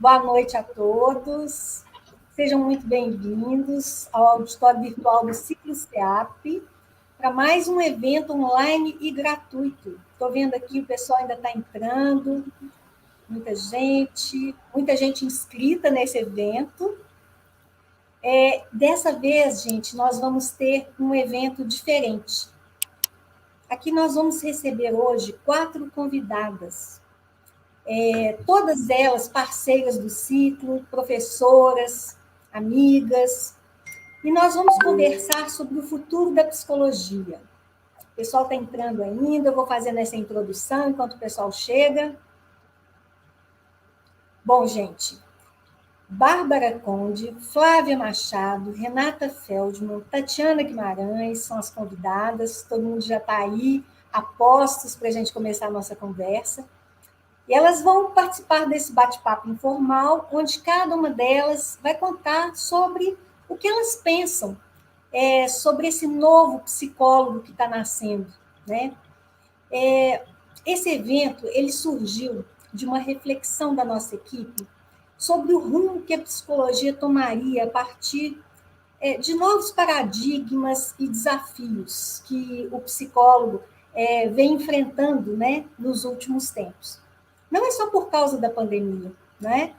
Boa noite a todos. Sejam muito bem-vindos ao auditório virtual do Ciclo SEAP para mais um evento online e gratuito. Estou vendo aqui o pessoal ainda está entrando, muita gente inscrita nesse evento. Dessa vez, gente, nós vamos ter um evento diferente. Aqui nós vamos receber hoje 4 convidadas. Todas elas parceiras do ciclo, professoras, amigas, e nós vamos conversar sobre o futuro da psicologia. O pessoal está entrando ainda, eu vou fazendo essa introdução enquanto o pessoal chega. Bom, gente, Bárbara Conde, Flávia Machado, Renata Feldman, Tatiana Guimarães são as convidadas, todo mundo já está aí, a postos para a gente começar a nossa conversa. E elas vão participar desse bate-papo informal, onde cada uma delas vai contar sobre o que elas pensam sobre esse novo psicólogo que está nascendo, né? Esse evento, ele surgiu de uma reflexão da nossa equipe sobre o rumo que a psicologia tomaria a partir de novos paradigmas e desafios que o psicólogo vem enfrentando, né, nos últimos tempos. Não é só por causa da pandemia, né?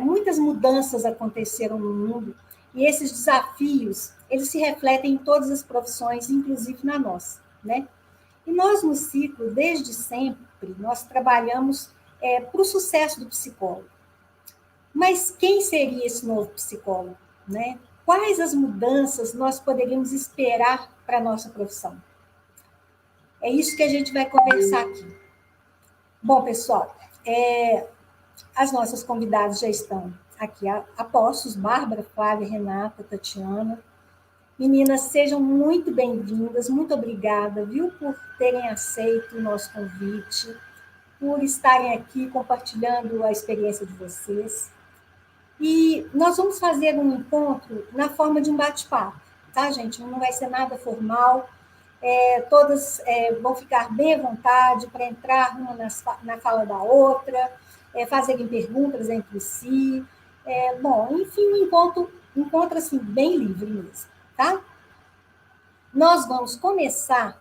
Muitas mudanças aconteceram no mundo e esses desafios, eles se refletem em todas as profissões, inclusive na nossa, né? E nós, no ciclo, desde sempre, nós trabalhamos para o sucesso do psicólogo. Mas quem seria esse novo psicólogo, né? Quais as mudanças nós poderíamos esperar para a nossa profissão? É isso que a gente vai conversar aqui. Bom, pessoal, as nossas convidadas já estão aqui a postos, Bárbara, Flávia, Renata, Tatiana. Meninas, sejam muito bem-vindas, muito obrigada, viu, por terem aceito o nosso convite, por estarem aqui compartilhando a experiência de vocês. E nós vamos fazer um encontro na forma de um bate-papo, tá, gente? Não vai ser nada formal. Todas vão ficar bem à vontade para entrar uma na fala da outra, fazerem perguntas entre si. Enfim, um encontro assim, bem livre mesmo, tá? Nós vamos começar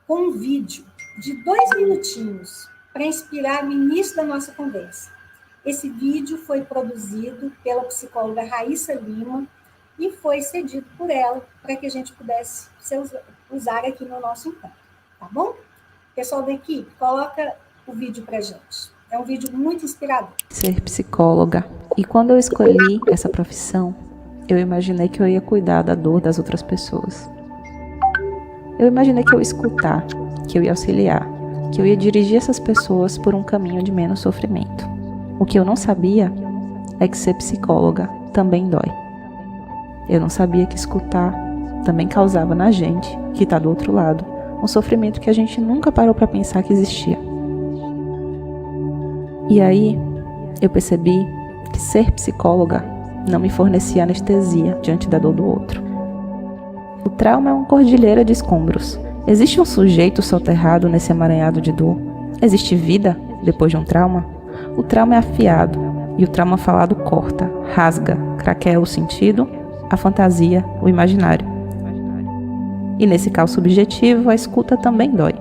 com um vídeo de 2 minutinhos para inspirar o início da nossa conversa. Esse vídeo foi produzido pela psicóloga Raíssa Lima e foi cedido por ela para que a gente pudesse usar aqui no nosso encontro, tá bom? Pessoal da equipe, coloca o vídeo para a gente. É um vídeo muito inspirador. Ser psicóloga. E quando eu escolhi essa profissão, eu imaginei que eu ia cuidar da dor das outras pessoas. Eu imaginei que eu ia escutar, que eu ia auxiliar, que eu ia dirigir essas pessoas por um caminho de menos sofrimento. O que eu não sabia é que ser psicóloga também dói. Eu não sabia que escutar também causava na gente, que está do outro lado, um sofrimento que a gente nunca parou para pensar que existia. E aí, eu percebi que ser psicóloga não me fornecia anestesia diante da dor do outro. O trauma é uma cordilheira de escombros. Existe um sujeito soterrado nesse emaranhado de dor? Existe vida depois de um trauma? O trauma é afiado, e o trauma falado corta, rasga, craqueia o sentido, a fantasia, o imaginário. E nesse caos subjetivo, a escuta também dói.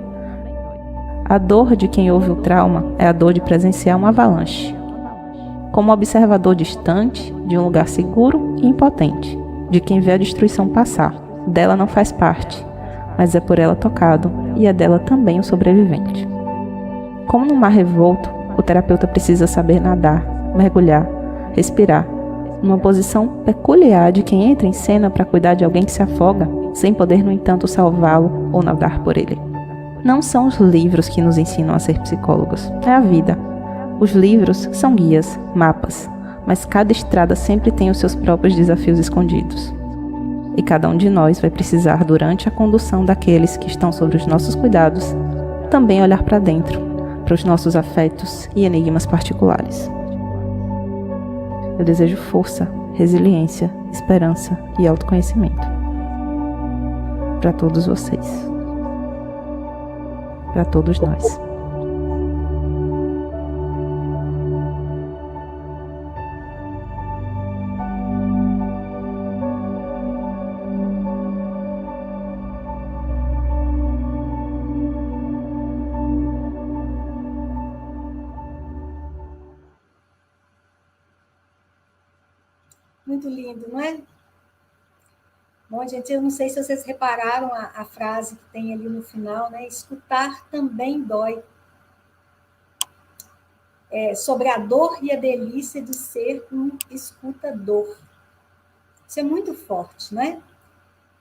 A dor de quem ouve o trauma é a dor de presenciar uma avalanche. Como observador distante, de um lugar seguro e impotente, de quem vê a destruição passar. Dela não faz parte, mas é por ela tocado, e é dela também o sobrevivente. Como no mar revolto, o terapeuta precisa saber nadar, mergulhar, respirar, numa posição peculiar de quem entra em cena para cuidar de alguém que se afoga, sem poder, no entanto, salvá-lo ou nadar por ele. Não são os livros que nos ensinam a ser psicólogos, é a vida. Os livros são guias, mapas, mas cada estrada sempre tem os seus próprios desafios escondidos. E cada um de nós vai precisar, durante a condução daqueles que estão sob os nossos cuidados, também olhar para dentro, para os nossos afetos e enigmas particulares. Eu desejo força, resiliência, esperança e autoconhecimento. Para todos vocês. Para todos nós. Muito lindo, não é? Bom, gente, eu não sei se vocês repararam a frase que tem ali no final, né? Escutar também dói. Sobre a dor e a delícia de ser um escutador. Isso é muito forte, né?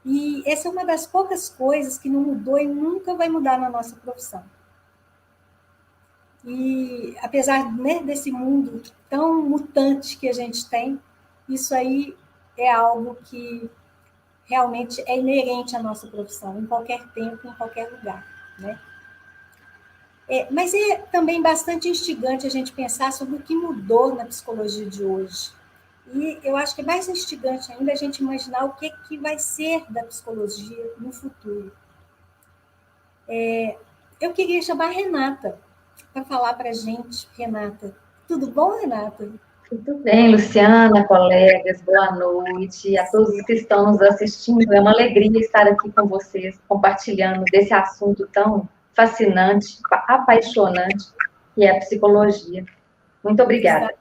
E essa é uma das poucas coisas que não mudou e nunca vai mudar na nossa profissão. E apesar, né, desse mundo tão mutante que a gente tem, isso aí é algo que realmente é inerente à nossa profissão, em qualquer tempo, em qualquer lugar, né? Mas é também bastante instigante a gente pensar sobre o que mudou na psicologia de hoje. E eu acho que é mais instigante ainda a gente imaginar o que vai ser da psicologia no futuro. Eu queria chamar a Renata para falar para a gente. Renata, tudo bom, Renata? Tudo bem, Luciana, colegas, boa noite a todos que estão nos assistindo. É uma alegria estar aqui com vocês, compartilhando desse assunto tão fascinante, apaixonante, que é a psicologia. Muito obrigada.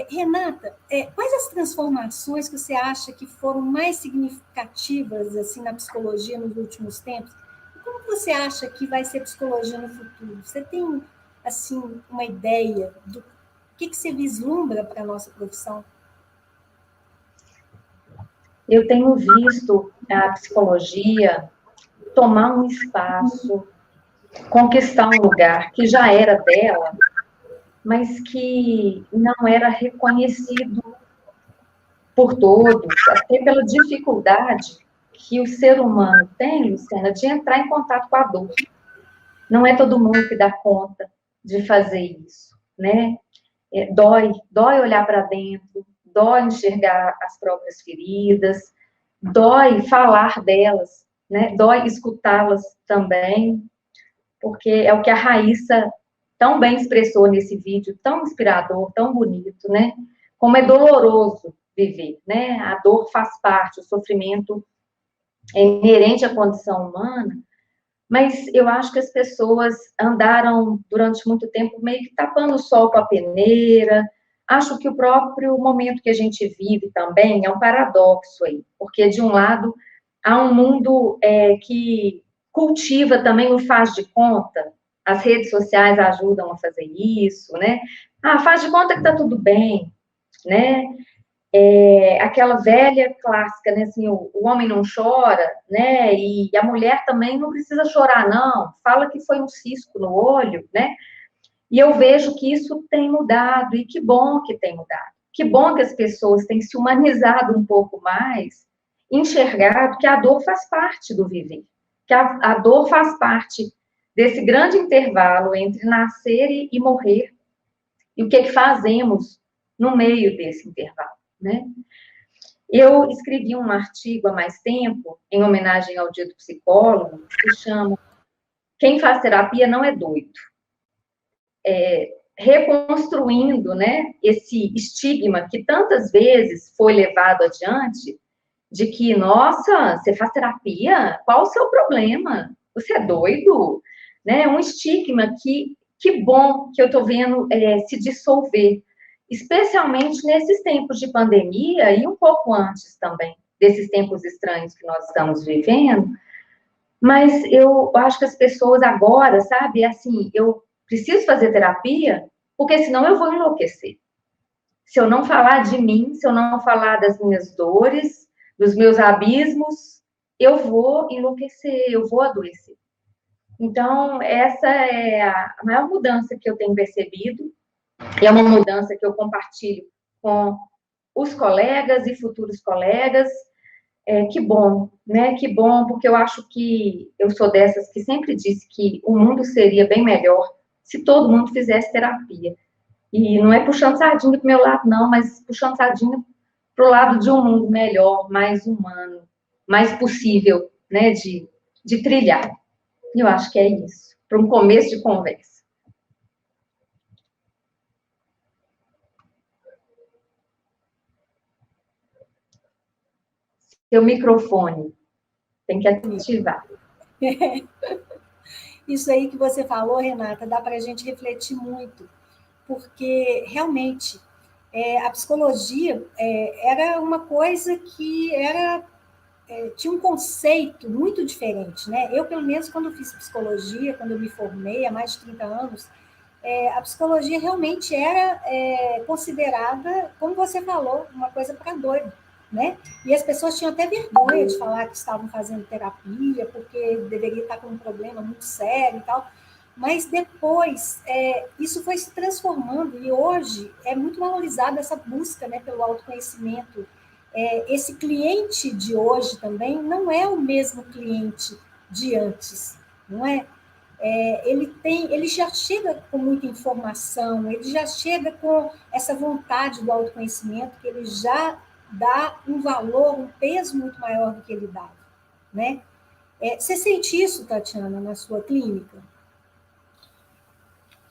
Renata, quais as transformações que você acha que foram mais significativas assim, na psicologia nos últimos tempos? E como você acha que vai ser psicologia no futuro? Você tem assim, uma ideia do que você vislumbra para a nossa profissão? Eu tenho visto a psicologia tomar um espaço, conquistar um lugar que já era dela, mas que não era reconhecido por todos, até pela dificuldade que o ser humano tem, Luciana, de entrar em contato com a dor. Não é todo mundo que dá conta de fazer isso, né? Dói olhar para dentro, dói enxergar as próprias feridas, dói falar delas, né? Dói escutá-las também, porque é o que a Raíssa tão bem expressou nesse vídeo, tão inspirador, tão bonito, né? Como é doloroso viver, né? A dor faz parte, o sofrimento é inerente à condição humana, mas eu acho que as pessoas andaram durante muito tempo meio que tapando o sol com a peneira. Acho que o próprio momento que a gente vive também é um paradoxo aí, porque de um lado há um mundo que cultiva também o faz de conta. As redes sociais ajudam a fazer isso, né? Ah, faz de conta que tá tudo bem, né? Aquela velha clássica, né, assim, o homem não chora, né, e a mulher também não precisa chorar, não, fala que foi um cisco no olho, né, e eu vejo que isso tem mudado, e que bom que tem mudado, que bom que as pessoas têm se humanizado um pouco mais, enxergado que a dor faz parte do viver, que a dor faz parte desse grande intervalo entre nascer e morrer, e o que fazemos no meio desse intervalo, né? Eu escrevi um artigo há mais tempo, em homenagem ao Dia do Psicólogo, que chama Quem faz terapia não é doido. Reconstruindo, né, esse estigma que tantas vezes foi levado adiante, de que, nossa, você faz terapia? Qual o seu problema? Você é doido? Né? Um estigma que bom que eu estou vendo se dissolver, especialmente nesses tempos de pandemia e um pouco antes também, desses tempos estranhos que nós estamos vivendo. Mas eu acho que as pessoas agora, sabe, assim, eu preciso fazer terapia, porque senão eu vou enlouquecer. Se eu não falar de mim, se eu não falar das minhas dores, dos meus abismos, eu vou enlouquecer, eu vou adoecer. Então, essa é a maior mudança que eu tenho percebido, é uma mudança que eu compartilho com os colegas e futuros colegas. Que bom, né? Que bom, porque eu acho que eu sou dessas que sempre disse que o mundo seria bem melhor se todo mundo fizesse terapia. E não é puxando sardinha para o meu lado, não, mas puxando sardinha para o lado de um mundo melhor, mais humano, mais possível, né, de trilhar. Eu acho que é isso, para um começo de conversa. Seu microfone tem que ativar. Isso aí que você falou, Renata, dá para a gente refletir muito, porque realmente A psicologia era uma coisa que tinha um conceito muito diferente, né? Eu, pelo menos, quando fiz psicologia, quando eu me formei há mais de 30 anos, a psicologia realmente era considerada, como você falou, uma coisa para doido, né? E as pessoas tinham até vergonha de falar que estavam fazendo terapia, porque deveria estar com um problema muito sério e tal. Mas depois, isso foi se transformando, e hoje é muito valorizada essa busca, né, pelo autoconhecimento. Esse cliente de hoje também não é o mesmo cliente de antes, não é? Ele já chega com muita informação, ele já chega com essa vontade do autoconhecimento, que ele já dá um valor, um peso muito maior do que ele dá, né? Você sente isso, Tatiana, na sua clínica?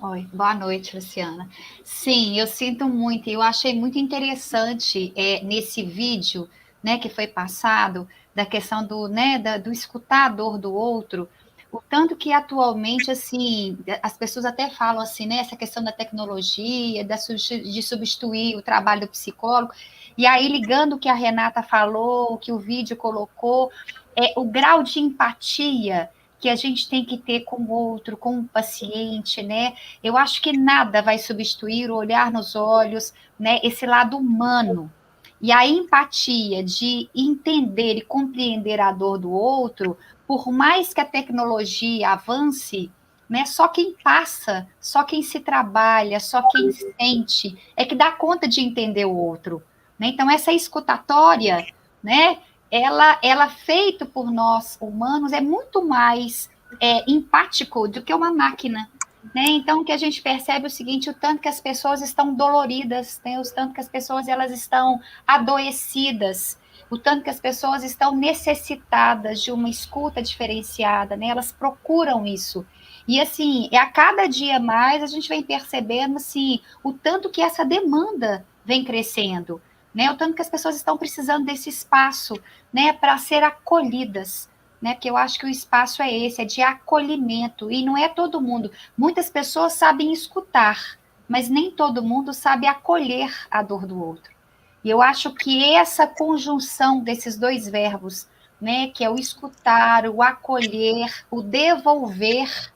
Oi, boa noite, Luciana. Sim, eu sinto muito, e eu achei muito interessante nesse vídeo, né, que foi passado, da questão do, né, do escutar a dor do outro, o tanto que atualmente, assim, as pessoas até falam assim, né, essa questão da tecnologia, de substituir o trabalho do psicólogo, e aí ligando o que a Renata falou, o que o vídeo colocou, o grau de empatia que a gente tem que ter com o outro, com o paciente, né? Eu acho que nada vai substituir o olhar nos olhos, né? Esse lado humano. E a empatia de entender e compreender a dor do outro, por mais que a tecnologia avance, né? Só quem passa, só quem se trabalha, só quem sente é que dá conta de entender o outro. Né? Então, essa escutatória, né? Ela feita por nós humanos é muito mais empático do que uma máquina. Né? Então, o que a gente percebe é o seguinte, o tanto que as pessoas estão doloridas, né? O tanto que as pessoas elas estão adoecidas, o tanto que as pessoas estão necessitadas de uma escuta diferenciada, né? Elas procuram isso. E, assim, a cada dia mais a gente vem percebendo, assim, o tanto que essa demanda vem crescendo, né? O tanto que as pessoas estão precisando desse espaço, né, para ser acolhidas, né? Porque eu acho que o espaço é esse, é de acolhimento, e não é todo mundo. Muitas pessoas sabem escutar, mas nem todo mundo sabe acolher a dor do outro. E eu acho que essa conjunção desses dois verbos, né, que é o escutar, o acolher, o devolver,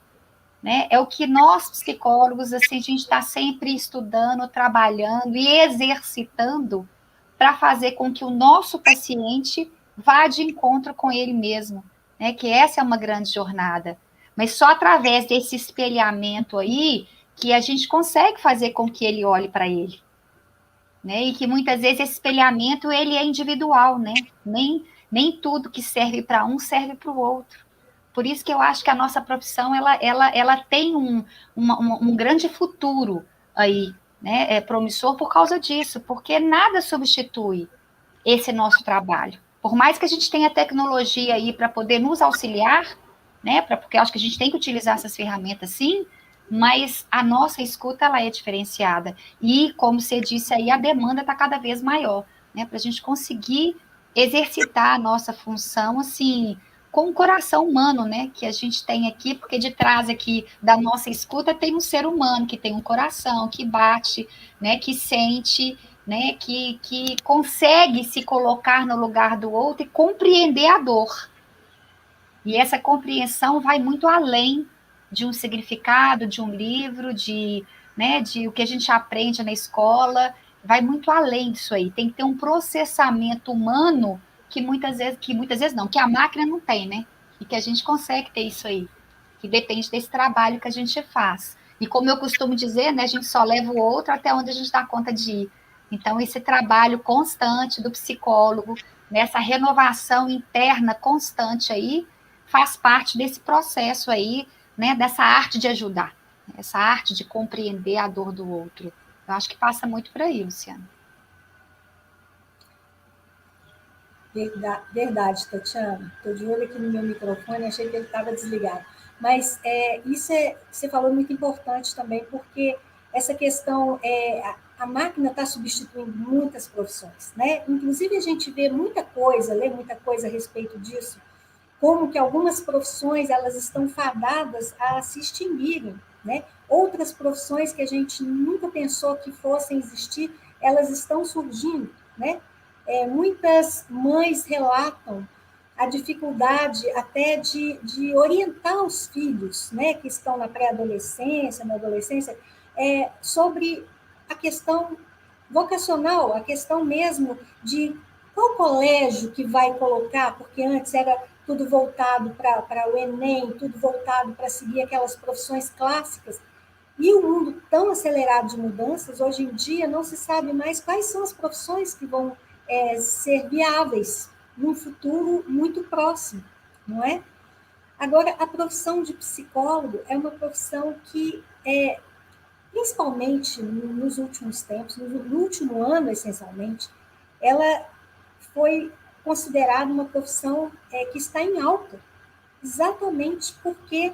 né, é o que nós psicólogos, assim, a gente está sempre estudando, trabalhando e exercitando para fazer com que o nosso paciente vá de encontro com ele mesmo, né? Que essa é uma grande jornada. Mas só através desse espelhamento aí que a gente consegue fazer com que ele olhe para ele, né? E que muitas vezes esse espelhamento ele é individual, né? Nem tudo que serve para um serve para o outro. Por isso que eu acho que a nossa profissão ela tem um grande futuro aí, né? É promissor por causa disso, porque nada substitui esse nosso trabalho. Por mais que a gente tenha tecnologia aí para poder nos auxiliar, né? Porque eu acho que a gente tem que utilizar essas ferramentas sim, mas a nossa escuta ela é diferenciada. E, como você disse aí, a demanda está cada vez maior, né? Para a gente conseguir exercitar a nossa função assim com o coração humano, né, que a gente tem aqui, porque de trás aqui da nossa escuta tem um ser humano que tem um coração, que bate, né, que sente, né, que consegue se colocar no lugar do outro e compreender a dor. E essa compreensão vai muito além de um significado, de um livro, né, de o que a gente aprende na escola, vai muito além disso aí. Tem que ter um processamento humano que muitas vezes não, que a máquina não tem, né? E que a gente consegue ter isso aí, que depende desse trabalho que a gente faz. E como eu costumo dizer, né, a gente só leva o outro até onde a gente dá conta de ir. Então, esse trabalho constante do psicólogo, nessa renovação interna constante aí, faz parte desse processo aí, né, dessa arte de ajudar, essa arte de compreender a dor do outro. Eu acho que passa muito por aí, Luciana. Verdade, Tatiana. Estou de olho aqui no meu microfone, achei que ele estava desligado. Mas isso você falou muito importante também, porque essa questão, a máquina está substituindo muitas profissões, né? Inclusive, a gente vê muita coisa, lê muita coisa a respeito disso, como que algumas profissões elas estão fadadas a se extinguirem, né? Outras profissões que a gente nunca pensou que fossem existir, elas estão surgindo, né? Muitas mães relatam a dificuldade até de orientar os filhos, né, que estão na pré-adolescência, na adolescência, sobre a questão vocacional, a questão mesmo de qual colégio que vai colocar, porque antes era tudo voltado para o Enem, tudo voltado para seguir aquelas profissões clássicas, e o mundo tão acelerado de mudanças, hoje em dia não se sabe mais quais são as profissões que vão ser viáveis num futuro muito próximo, não é? Agora, a profissão de psicólogo é uma profissão que, principalmente nos últimos tempos, no último ano, essencialmente, ela foi considerada uma profissão que está em alta, exatamente porque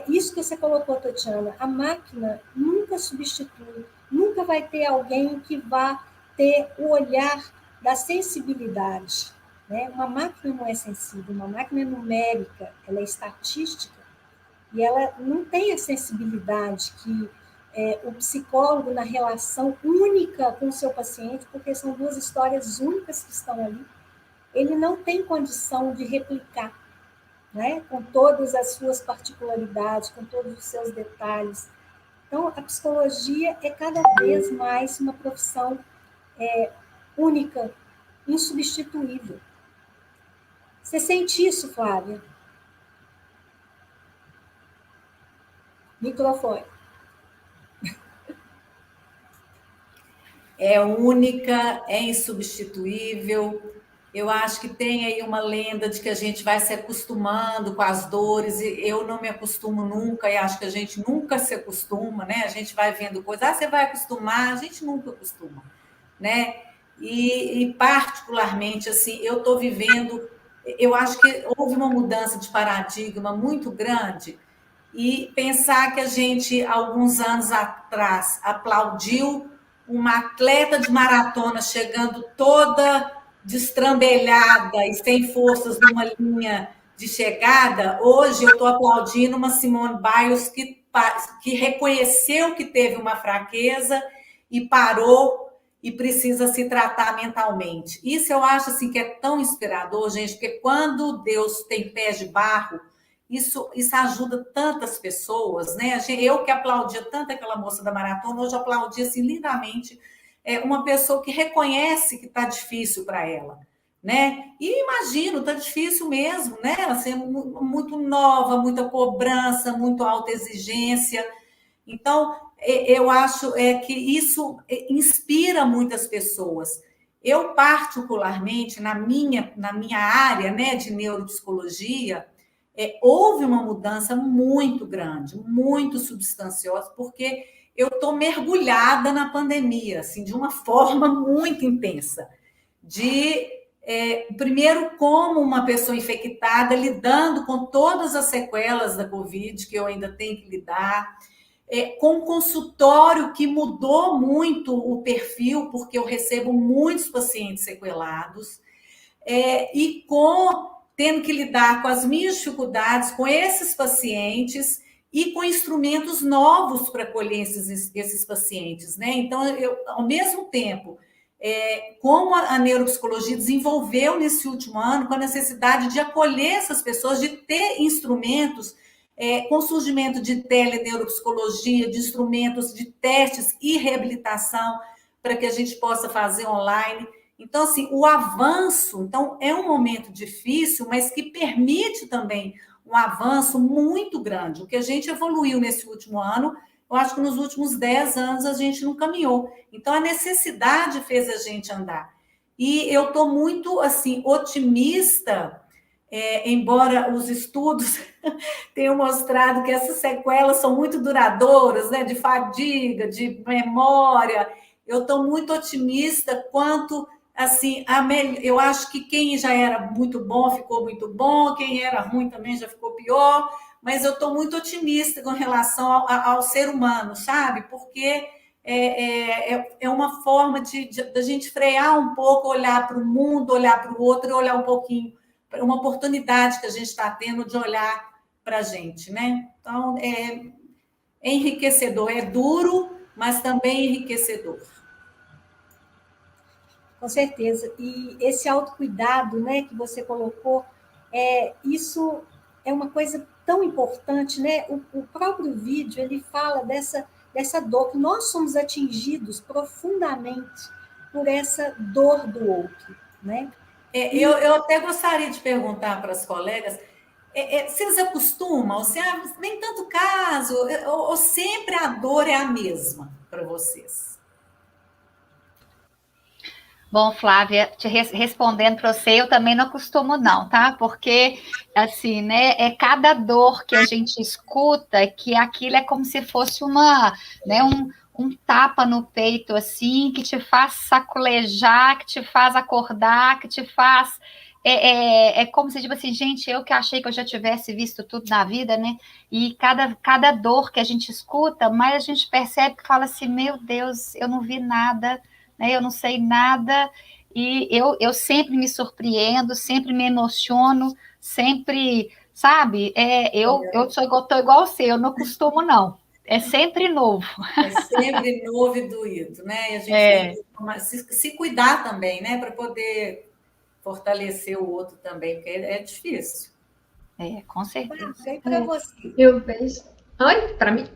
isso que você colocou, Tatiana, a máquina nunca substitui, nunca vai ter alguém que vá ter o olhar da sensibilidade. Né? Uma máquina não é sensível, uma máquina é numérica, ela é estatística, e ela não tem a sensibilidade que o psicólogo, na relação única com o seu paciente, porque são duas histórias únicas que estão ali, ele não tem condição de replicar, né? Com todas as suas particularidades, com todos os seus detalhes. Então, a psicologia é cada vez mais uma profissão única, insubstituível. Você sente isso, Flávia? Microfone. É única, é insubstituível. Eu acho que tem aí uma lenda de que a gente vai se acostumando com as dores, e eu não me acostumo nunca, e acho que a gente nunca se acostuma, né? A gente vai vendo coisas, você vai acostumar, a gente nunca acostuma, né? E particularmente, assim, eu estou vivendo, eu acho que houve uma mudança de paradigma muito grande, e pensar que a gente, alguns anos atrás, aplaudiu uma atleta de maratona chegando toda destrambelhada e sem forças numa linha de chegada, hoje eu estou aplaudindo uma Simone Biles que reconheceu que teve uma fraqueza e parou e precisa se tratar mentalmente. Isso eu acho assim, que é tão inspirador, gente, porque quando Deus tem pés de barro, isso ajuda tantas pessoas, né? Eu que aplaudia tanto aquela moça da maratona, hoje aplaudi assim, lindamente uma pessoa que reconhece que está difícil para ela, né? E imagino, está difícil mesmo, né? Assim, muito nova, muita cobrança, muito alta exigência. Então, eu acho que isso inspira muitas pessoas. Eu, particularmente, na minha área, né, de neuropsicologia, houve uma mudança muito grande, muito substanciosa, porque eu estou mergulhada na pandemia, assim, de uma forma muito intensa. Primeiro, como uma pessoa infectada, lidando com todas as sequelas da Covid, que eu ainda tenho que lidar, com um consultório que mudou muito o perfil, porque eu recebo muitos pacientes sequelados, e tendo que lidar com as minhas dificuldades com esses pacientes e com instrumentos novos para acolher esses pacientes, né? Então, ao mesmo tempo, como a neuropsicologia desenvolveu nesse último ano, com a necessidade de acolher essas pessoas, de ter instrumentos, com o surgimento de teleneuropsicologia, de instrumentos de testes e reabilitação, para que a gente possa fazer online. Então, assim, o avanço, então, é um momento difícil, mas que permite também um avanço muito grande. O que a gente evoluiu nesse último ano, eu acho que nos últimos 10 anos a gente não caminhou. Então, a necessidade fez a gente andar. E eu estou muito, assim, otimista, embora os estudos tenham mostrado que essas sequelas são muito duradouras, né, de fadiga, de memória. Eu estou muito otimista quanto... Assim, eu acho que quem já era muito bom ficou muito bom, quem era ruim também já ficou pior, mas eu estou muito otimista com relação ao ser humano, sabe? Porque é uma forma da gente frear um pouco, olhar para o mundo, olhar para o outro e olhar um pouquinho, uma oportunidade que a gente está tendo de olhar para a gente, né? Então, é enriquecedor, é duro, mas também enriquecedor. Com certeza. E esse autocuidado, né, que você colocou, isso é uma coisa tão importante, né? O próprio vídeo, ele fala dessa dor, que nós somos atingidos profundamente por essa dor do outro, né? Eu até gostaria de perguntar para as colegas, vocês acostumam, nem tanto caso, ou sempre a dor é a mesma para vocês? Bom, Flávia, respondendo para você, eu também não costumo não, tá? Porque, assim, né, é cada dor que a gente escuta que aquilo é como se fosse né, um tapa no peito, assim, que te faz sacolejar, que te faz acordar, que te faz... É como se, tipo assim, gente, eu que achei que eu já tivesse visto tudo na vida, né? E cada dor que a gente escuta, mais a gente percebe que fala assim, meu Deus, eu não vi nada, né? Eu não sei nada, e eu sempre me surpreendo, sempre me emociono, sempre, sabe? Eu tô igual você, eu não costumo, não. É sempre novo. É sempre novo e doído, né? E a gente tem que se cuidar também, né? Para poder fortalecer o outro também, porque é difícil. Com certeza. E para você? Eu vejo. Oi, para mim,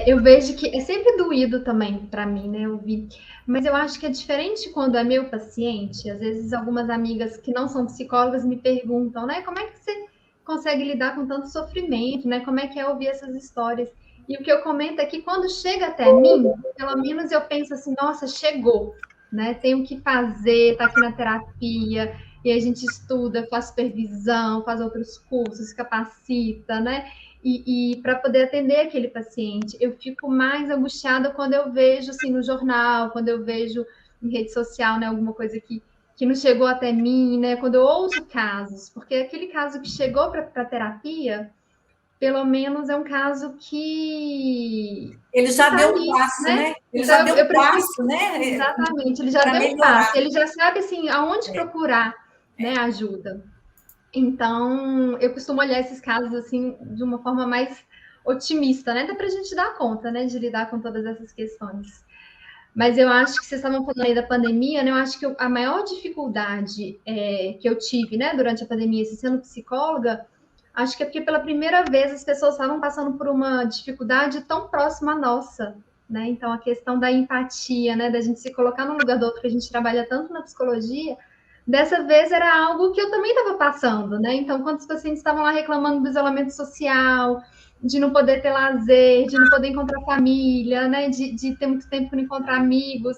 eu vejo que é sempre doído também para mim, né? Eu vi, mas eu acho que é diferente quando é meu paciente. Às vezes, algumas amigas que não são psicólogas me perguntam, né? Como é que você consegue lidar com tanto sofrimento, né? Como é que é ouvir essas histórias? E o que eu comento é que quando chega até mim, pelo menos eu penso assim, nossa, chegou, né? Tenho que fazer, tá aqui na terapia, e a gente estuda, faz supervisão, faz outros cursos, capacita, né? E para poder atender aquele paciente. Eu fico mais angustiada quando eu vejo assim no jornal, quando eu vejo em rede social, né, alguma coisa que não chegou até mim, né? Quando eu ouço casos, porque aquele caso que chegou para terapia, pelo menos é um caso que ele já tá deu ali, um passo, né? Ele então, já deu um preciso, passo, né? exatamente, ele já deu um passo, ele já sabe assim aonde procurar, né, ajuda. Então, eu costumo olhar esses casos assim de uma forma mais otimista, né? Dá para a gente dar conta, né, de lidar com todas essas questões. Mas eu acho que vocês estavam falando aí da pandemia, né? Eu acho que a maior dificuldade que eu tive, né, durante a pandemia, sendo psicóloga, acho que é porque pela primeira vez as pessoas estavam passando por uma dificuldade tão próxima à nossa, né? Então, a questão da empatia, né, da gente se colocar no lugar do outro, que a gente trabalha tanto na psicologia, dessa vez era algo que eu também estava passando, né? Então, quando os pacientes estavam lá reclamando do isolamento social, de não poder ter lazer, de não poder encontrar família, né? De ter muito tempo para encontrar amigos.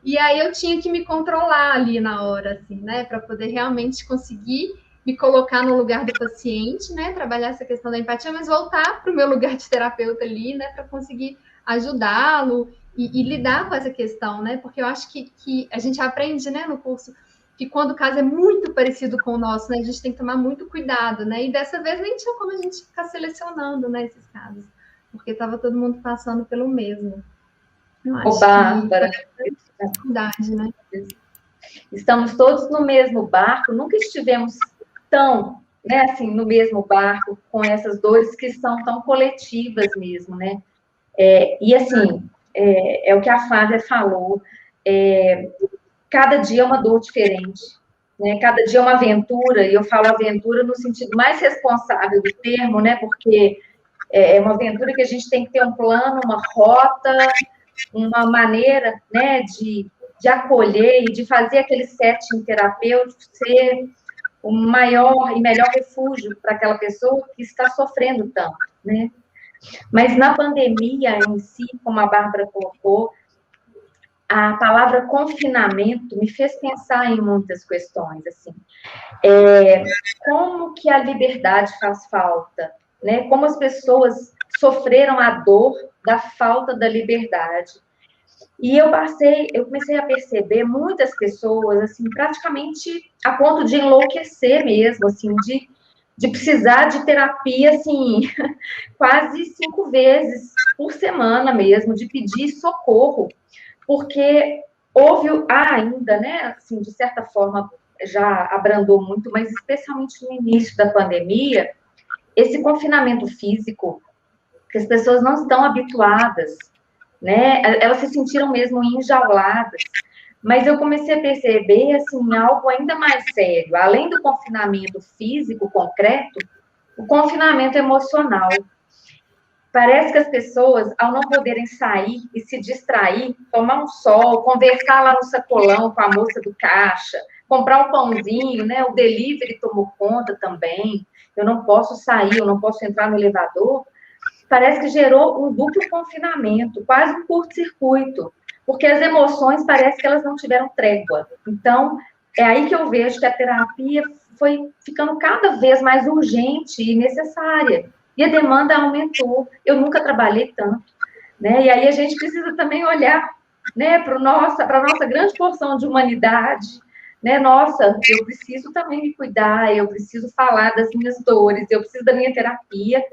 E aí eu tinha que me controlar ali na hora, assim, né? Para poder realmente conseguir me colocar no lugar do paciente, né? Trabalhar essa questão da empatia, mas voltar para o meu lugar de terapeuta ali, né? Para conseguir ajudá-lo e lidar com essa questão, né? Porque eu acho que a gente aprende, né, no curso, que quando o caso é muito parecido com o nosso, né, a gente tem que tomar muito cuidado, né? E dessa vez nem tinha como a gente ficar selecionando, né, esses casos, porque estava todo mundo passando pelo mesmo. Eu acho Bárbara, que é dificuldade, né? Estamos todos no mesmo barco, nunca estivemos tão, né, assim, no mesmo barco com essas dores que são tão coletivas mesmo, né? E assim, é o que a Flávia falou, cada dia é uma dor diferente, né? Cada dia é uma aventura, e eu falo aventura no sentido mais responsável do termo, né? Porque é uma aventura que a gente tem que ter um plano, uma rota, uma maneira, né, de acolher e de fazer aquele setting terapêutico ser o maior e melhor refúgio para aquela pessoa que está sofrendo tanto, né? Mas na pandemia em si, como a Bárbara colocou, a palavra confinamento me fez pensar em muitas questões, assim. Como que a liberdade faz falta, né? Como as pessoas sofreram a dor da falta da liberdade. E eu comecei a perceber muitas pessoas, assim, praticamente a ponto de enlouquecer mesmo, assim, de precisar de terapia, assim, quase 5 vezes por semana mesmo, de pedir socorro, porque houve ainda, né, assim, de certa forma já abrandou muito, mas especialmente no início da pandemia, esse confinamento físico, que as pessoas não estão habituadas, né, elas se sentiram mesmo enjauladas, Mas eu comecei a perceber, assim, algo ainda mais sério. Além do confinamento físico concreto, o confinamento emocional. Parece que as pessoas, ao não poderem sair e se distrair, tomar um sol, conversar lá no sacolão com a moça do caixa, comprar um pãozinho, né? O delivery tomou conta também. Eu não posso sair, eu não posso entrar no elevador. Parece que gerou um duplo confinamento, quase um curto-circuito, porque as emoções parece que elas não tiveram trégua. Então, é aí que eu vejo que a terapia foi ficando cada vez mais urgente e necessária. E a demanda aumentou. Eu nunca trabalhei tanto, né? E aí a gente precisa também olhar, né, para a nossa grande porção de humanidade, né? Nossa, eu preciso também me cuidar, eu preciso falar das minhas dores, eu preciso da minha terapia,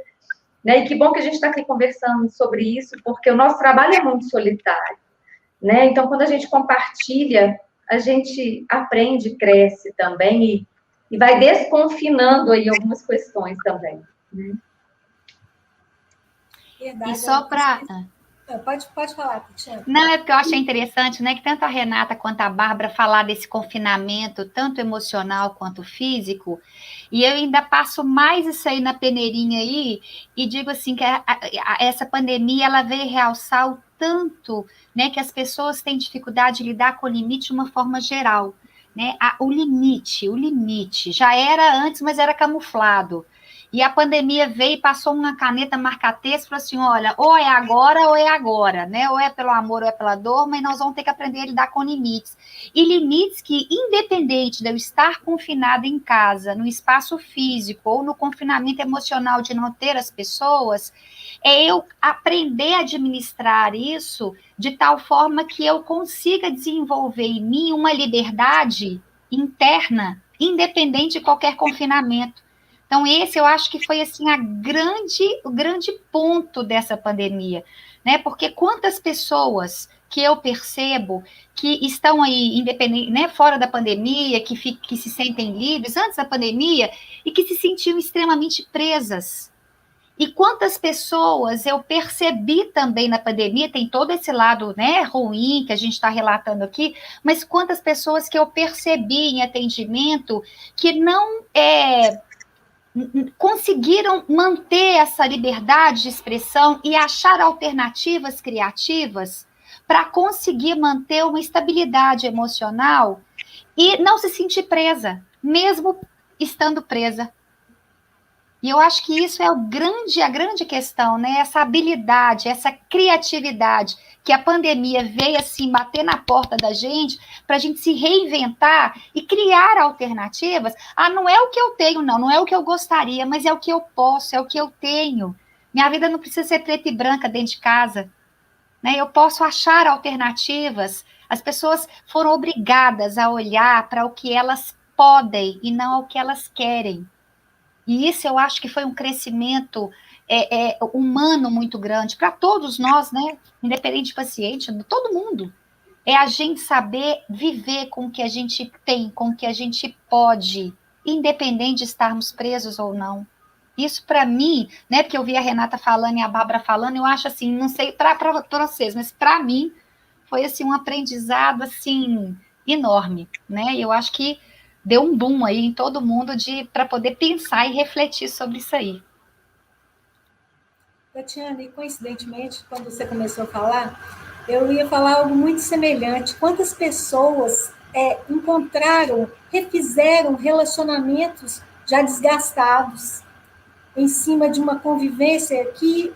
né? E que bom que a gente está aqui conversando sobre isso, porque o nosso trabalho é muito solitário, né? Então, quando a gente compartilha, a gente aprende, cresce também e vai desconfinando aí algumas questões também, né? Verdade, E só para... Pode falar, Tatiana. Não, é porque eu achei interessante, né, que tanto a Renata quanto a Bárbara falar desse confinamento, tanto emocional quanto físico, e eu ainda passo mais isso aí na peneirinha aí, e digo assim, que essa pandemia, ela veio realçar o tanto, né, que as pessoas têm dificuldade de lidar com o limite de uma forma geral, né, o limite, já era antes, mas era camuflado. E a pandemia veio e passou uma caneta marca-texto e falou assim, olha, ou é agora, né? Ou é pelo amor ou é pela dor, mas nós vamos ter que aprender a lidar com limites. E limites que, independente de eu estar confinada em casa, no espaço físico ou no confinamento emocional de não ter as pessoas, é eu aprender a administrar isso de tal forma que eu consiga desenvolver em mim uma liberdade interna, independente de qualquer confinamento. Então, esse eu acho que foi assim o grande ponto dessa pandemia, né? Porque quantas pessoas que eu percebo que estão aí independente, né, fora da pandemia, que se sentem livres antes da pandemia e que se sentiam extremamente presas. E quantas pessoas eu percebi também na pandemia, tem todo esse lado, né, ruim que a gente está relatando aqui, mas quantas pessoas que eu percebi em atendimento que não conseguiram manter essa liberdade de expressão e achar alternativas criativas para conseguir manter uma estabilidade emocional e não se sentir presa, mesmo estando presa. E eu acho que isso é a grande questão, né? Essa habilidade, essa criatividade que a pandemia veio assim bater na porta da gente para a gente se reinventar e criar alternativas. Ah, não é o que eu tenho, não é o que eu gostaria, mas é o que eu posso, é o que eu tenho. Minha vida não precisa ser preta e branca dentro de casa, né? Eu posso achar alternativas. As pessoas foram obrigadas a olhar para o que elas podem e não ao que elas querem. E isso eu acho que foi um crescimento humano muito grande para todos nós, né? Independente de paciente, todo mundo. É a gente saber viver com o que a gente tem, com o que a gente pode, independente de estarmos presos ou não. Isso para mim, né? Porque eu vi a Renata falando e a Bárbara falando, eu acho assim, não sei para vocês, mas para mim foi assim um aprendizado assim enorme, né? E eu acho que deu um boom aí em todo mundo para poder pensar e refletir sobre isso aí. Tatiana, e coincidentemente, quando você começou a falar, eu ia falar algo muito semelhante. Quantas pessoas encontraram, refizeram relacionamentos já desgastados em cima de uma convivência que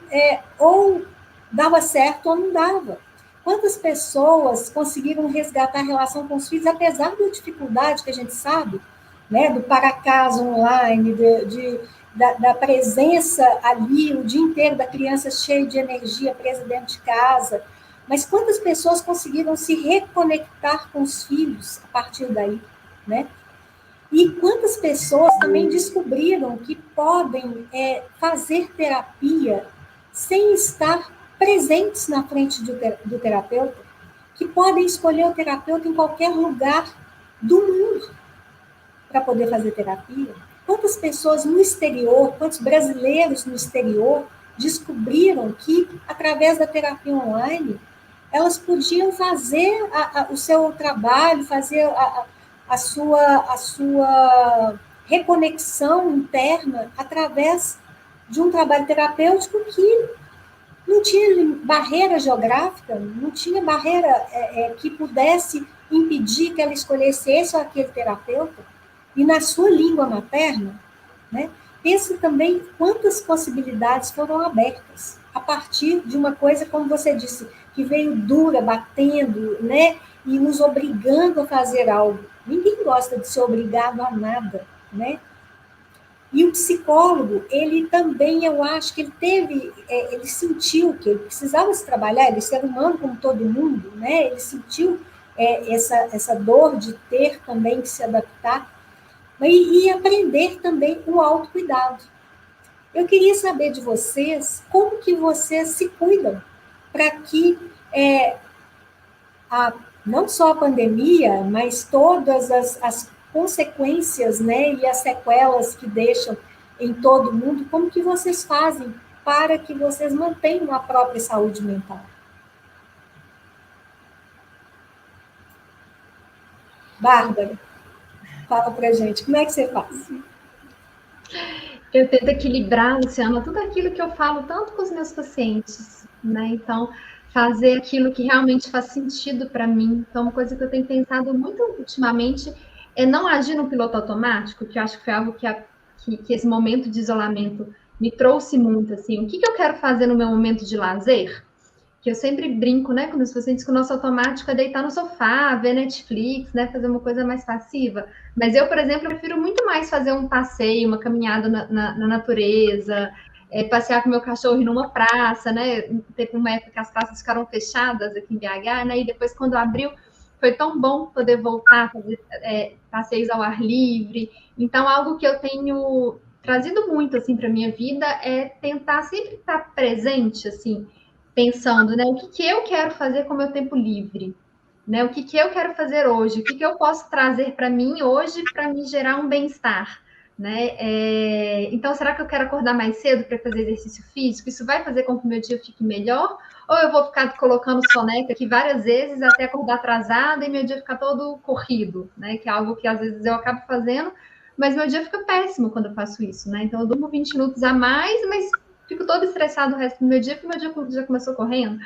ou dava certo ou não dava. Quantas pessoas conseguiram resgatar a relação com os filhos, apesar da dificuldade que a gente sabe, né, do para-casa online, da presença ali o dia inteiro da criança cheia de energia, presa dentro de casa. Mas quantas pessoas conseguiram se reconectar com os filhos a partir daí, né? E quantas pessoas também descobriram que podem fazer terapia sem estar presentes na frente do terapeuta, que podem escolher o terapeuta em qualquer lugar do mundo para poder fazer terapia. Quantas pessoas no exterior, quantos brasileiros no exterior descobriram que, através da terapia online, elas podiam fazer o seu trabalho, fazer a sua reconexão interna através de um trabalho terapêutico que não tinha barreira geográfica, não tinha barreira que pudesse impedir que ela escolhesse esse ou aquele terapeuta, e na sua língua materna, né? Pense também quantas possibilidades foram abertas a partir de uma coisa, como você disse, que veio dura, batendo, né? E nos obrigando a fazer algo. Ninguém gosta de ser obrigado a nada, né? E o psicólogo, ele também, eu acho que ele teve, ele sentiu que ele precisava se trabalhar, ele é ser humano como todo mundo, né? Ele sentiu essa dor de ter também que se adaptar, e aprender também o autocuidado. Eu queria saber de vocês como que vocês se cuidam para que não só a pandemia, mas todas as consequências, né, e as sequelas que deixam em todo mundo, como que vocês fazem para que vocês mantenham a própria saúde mental? Bárbara, fala pra gente, como é que você faz? Eu tento equilibrar, Luciana, tudo aquilo que eu falo tanto com os meus pacientes, né? Então, fazer aquilo que realmente faz sentido para mim. Então, uma coisa que eu tenho pensado muito ultimamente é não agir no piloto automático, que eu acho que foi algo que esse momento de isolamento me trouxe muito, assim. O que eu quero fazer no meu momento de lazer? Que eu sempre brinco, né, com os pacientes, que o nosso automático é deitar no sofá, ver Netflix, né, fazer uma coisa mais passiva. Mas eu, por exemplo, prefiro muito mais fazer um passeio, uma caminhada na natureza, passear com meu cachorro numa praça, né? Teve uma época que as praças ficaram fechadas aqui em BH, né? E depois, quando abriu, foi tão bom poder voltar, fazer passeios ao ar livre. Então, algo que eu tenho trazido muito, assim, para minha vida é tentar sempre estar presente, assim, pensando, né, o que eu quero fazer com o meu tempo livre, né, o que eu quero fazer hoje, o que eu posso trazer para mim hoje para me gerar um bem-estar, né, então, será que eu quero acordar mais cedo para fazer exercício físico? Isso vai fazer com que o meu dia fique melhor? Ou eu vou ficar colocando soneca aqui várias vezes até acordar atrasada e meu dia ficar todo corrido, né, que é algo que às vezes eu acabo fazendo, mas meu dia fica péssimo quando eu faço isso, né, então eu durmo 20 minutos a mais, mas fico todo estressado o resto do meu dia, porque meu dia já começou correndo.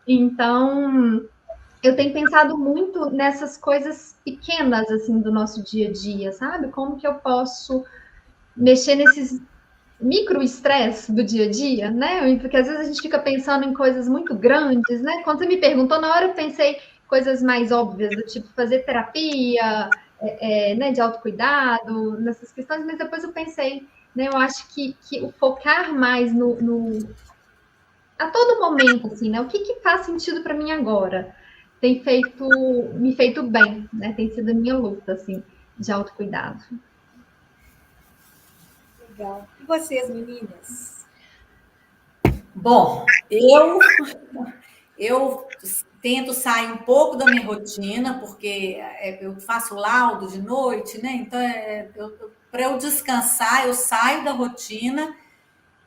Então, eu tenho pensado muito nessas coisas pequenas, assim, do nosso dia a dia, sabe? Como que eu posso mexer nesses micro-estresse do dia a dia, né? Porque às vezes a gente fica pensando em coisas muito grandes, né? Quando você me perguntou, na hora eu pensei coisas mais óbvias, do tipo fazer terapia, né, de autocuidado, nessas questões, mas depois eu pensei, né, eu acho que o focar mais a todo momento, assim, né, o que faz sentido para mim agora, tem me feito bem, né, tem sido a minha luta, assim, de autocuidado. Legal. E vocês, meninas? Bom, eu tento sair um pouco da minha rotina, porque eu faço laudo de noite, né? Então, para eu descansar, eu saio da rotina,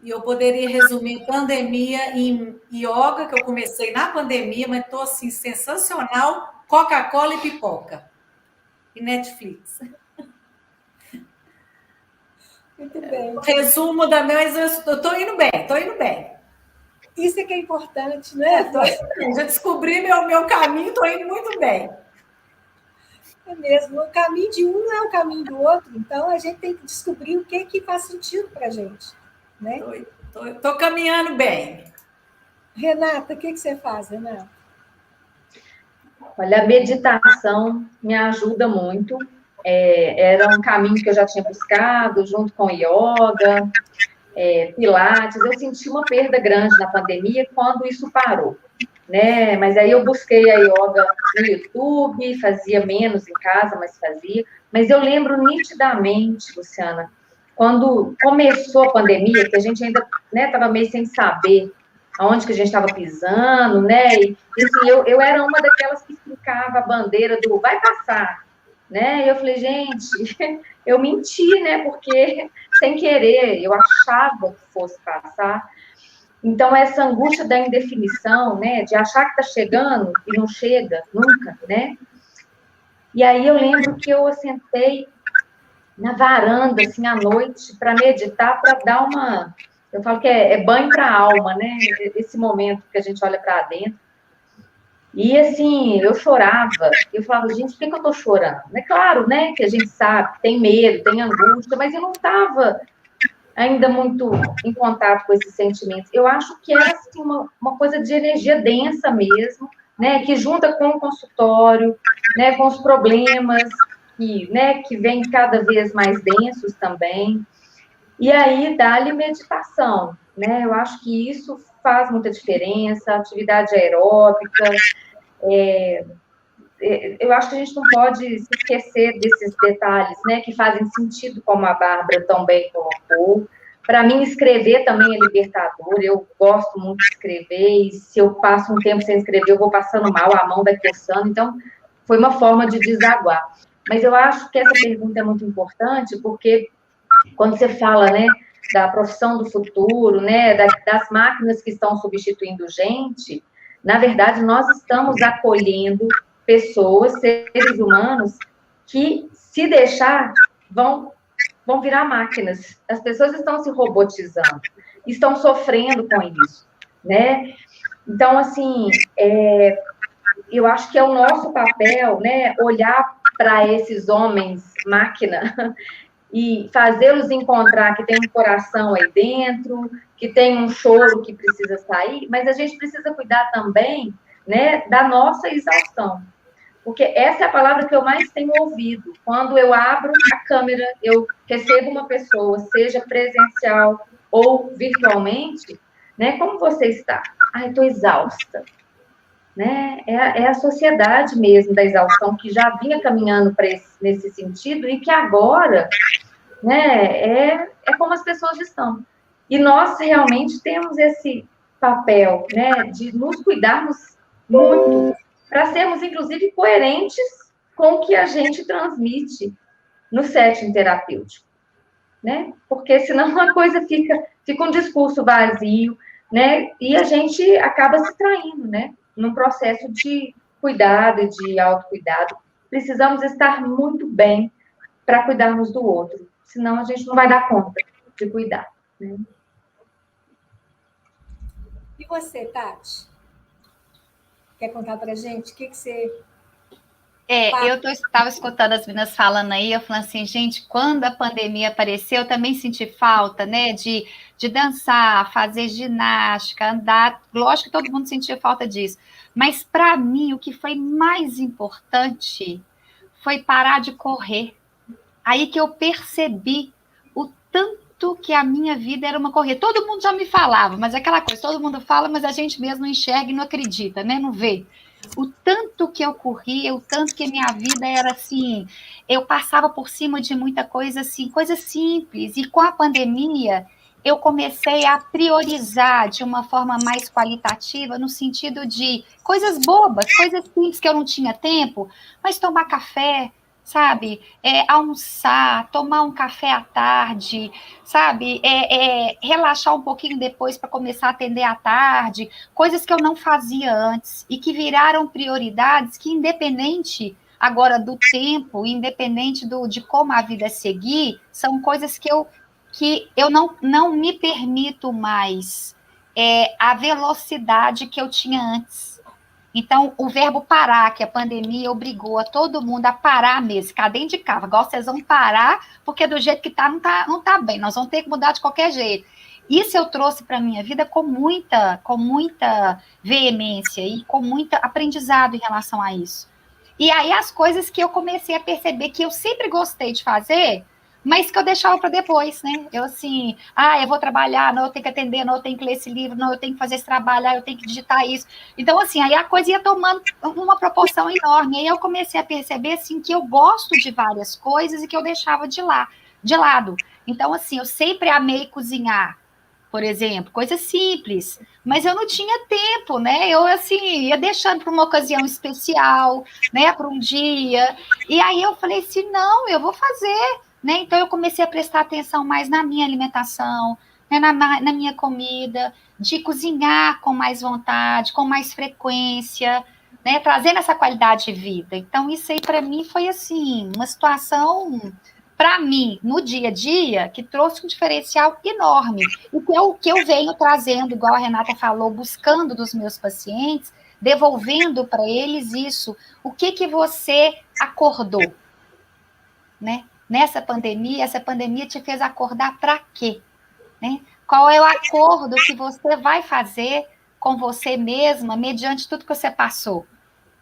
e eu poderia resumir pandemia em yoga, que eu comecei na pandemia, mas estou assim, sensacional, Coca-Cola e pipoca. E Netflix. Muito bem. O resumo da minha, mas eu estou indo bem, Isso é que é importante, né? Já descobri meu caminho, estou indo muito bem. É mesmo, o caminho de um não é o caminho do outro, então a gente tem que descobrir o que faz sentido para a gente, né? Estou caminhando bem. Renata, o que você faz, Renata? Olha, a meditação me ajuda muito. Era um caminho que eu já tinha buscado, junto com yoga, pilates. Eu senti uma perda grande na pandemia quando isso parou, né? Mas aí eu busquei a yoga no YouTube, fazia menos em casa, mas fazia. Mas eu lembro nitidamente, Luciana, quando começou a pandemia, que a gente ainda estava meio sem saber aonde que a gente estava pisando, né? E assim, eu era uma daquelas que ficava a bandeira do vai passar, né? E eu falei, gente, eu menti, né? Porque sem querer, eu achava que fosse passar. Então, essa angústia da indefinição, né, de achar que está chegando e não chega nunca, né? E aí eu lembro que eu sentei na varanda, assim, à noite, para meditar, para dar uma... Eu falo que é banho para a alma, né? Esse momento que a gente olha para dentro. E, assim, eu chorava. Eu falava, gente, por que eu tô chorando? É claro, né, que a gente sabe, tem medo, tem angústia, mas eu não estava ainda muito em contato com esses sentimentos. Eu acho que é, assim, uma coisa de energia densa mesmo, né, que junta com o consultório, né, com os problemas que vêm cada vez mais densos também. E aí, dá-lhe meditação, né? Eu acho que isso faz muita diferença, atividade aeróbica. Eu acho que a gente não pode se esquecer desses detalhes, né, que fazem sentido, como a Bárbara também colocou. Para mim, escrever também é libertador. Eu gosto muito de escrever, e se eu passo um tempo sem escrever, eu vou passando mal, a mão vai coçando. Então, foi uma forma de desaguar. Mas eu acho que essa pergunta é muito importante, porque quando você fala, né, da profissão do futuro, né, das máquinas que estão substituindo gente, na verdade, nós estamos acolhendo pessoas, seres humanos, que, se deixar, vão virar máquinas. As pessoas estão se robotizando, estão sofrendo com isso, né? Então, assim, eu acho que é o nosso papel, né, olhar para esses homens máquina e fazê-los encontrar que tem um coração aí dentro, que tem um choro que precisa sair, mas a gente precisa cuidar também, né, da nossa exaustão. Porque essa é a palavra que eu mais tenho ouvido. Quando eu abro a câmera, eu recebo uma pessoa, seja presencial ou virtualmente, né? Como você está? Ai, estou exausta. Né? É a sociedade mesmo da exaustão que já vinha caminhando nesse sentido e que agora, né, é como as pessoas estão. E nós realmente temos esse papel, né, de nos cuidarmos muito, para sermos, inclusive, coerentes com o que a gente transmite no setting terapêutico, né? Porque senão a coisa fica um discurso vazio, né? E a gente acaba se traindo, né? Num processo de cuidado e de autocuidado. Precisamos estar muito bem para cuidarmos do outro, senão a gente não vai dar conta de cuidar, né? E você, Tati? Quer contar para a gente? O que você... Eu estava escutando as meninas falando aí, eu falando assim, gente, quando a pandemia apareceu, eu também senti falta, né, de dançar, fazer ginástica, andar. Lógico que todo mundo sentia falta disso. Mas, para mim, o que foi mais importante foi parar de correr. Aí que eu percebi o tanto que a minha vida era uma corrida. Todo mundo já me falava, mas é aquela coisa, todo mundo fala, mas a gente mesmo não enxerga e não acredita, né? Não vê. O tanto que eu corria, o tanto que minha vida era assim, eu passava por cima de muita coisa assim, coisa simples. E com a pandemia, eu comecei a priorizar de uma forma mais qualitativa, no sentido de coisas bobas, coisas simples que eu não tinha tempo, mas tomar café, sabe, almoçar, tomar um café à tarde, sabe, relaxar um pouquinho depois para começar a atender à tarde, coisas que eu não fazia antes e que viraram prioridades que, independente agora do tempo, independente de como a vida seguir, são coisas que eu não me permito mais a velocidade que eu tinha antes. Então, o verbo parar, que a pandemia obrigou a todo mundo a parar mesmo, ficar dentro de casa. Agora vocês vão parar, porque do jeito que tá, não tá bem. Nós vamos ter que mudar de qualquer jeito. Isso eu trouxe para a minha vida com muita veemência e com muito aprendizado em relação a isso. E aí as coisas que eu comecei a perceber que eu sempre gostei de fazer, mas que eu deixava para depois, né? Eu assim, eu vou trabalhar, não, eu tenho que atender, não, eu tenho que ler esse livro, não, eu tenho que fazer esse trabalho, eu tenho que digitar isso. Então, assim, aí a coisa ia tomando uma proporção enorme. Aí eu comecei a perceber, assim, que eu gosto de várias coisas e que eu deixava de lado. Então, assim, eu sempre amei cozinhar, por exemplo, coisa simples, mas eu não tinha tempo, né? Eu, assim, ia deixando para uma ocasião especial, né, para um dia. E aí eu falei assim, não, eu vou fazer. Né? Então, eu comecei a prestar atenção mais na minha alimentação, né? na minha comida, de cozinhar com mais vontade, com mais frequência, né, trazendo essa qualidade de vida. Então, isso aí para mim foi assim, uma situação, para mim, no dia a dia, que trouxe um diferencial enorme. E que eu venho trazendo, igual a Renata falou, buscando dos meus pacientes, devolvendo para eles isso. O que você acordou, né? Nessa pandemia, essa pandemia te fez acordar para quê? Né? Qual é o acordo que você vai fazer com você mesma, mediante tudo que você passou?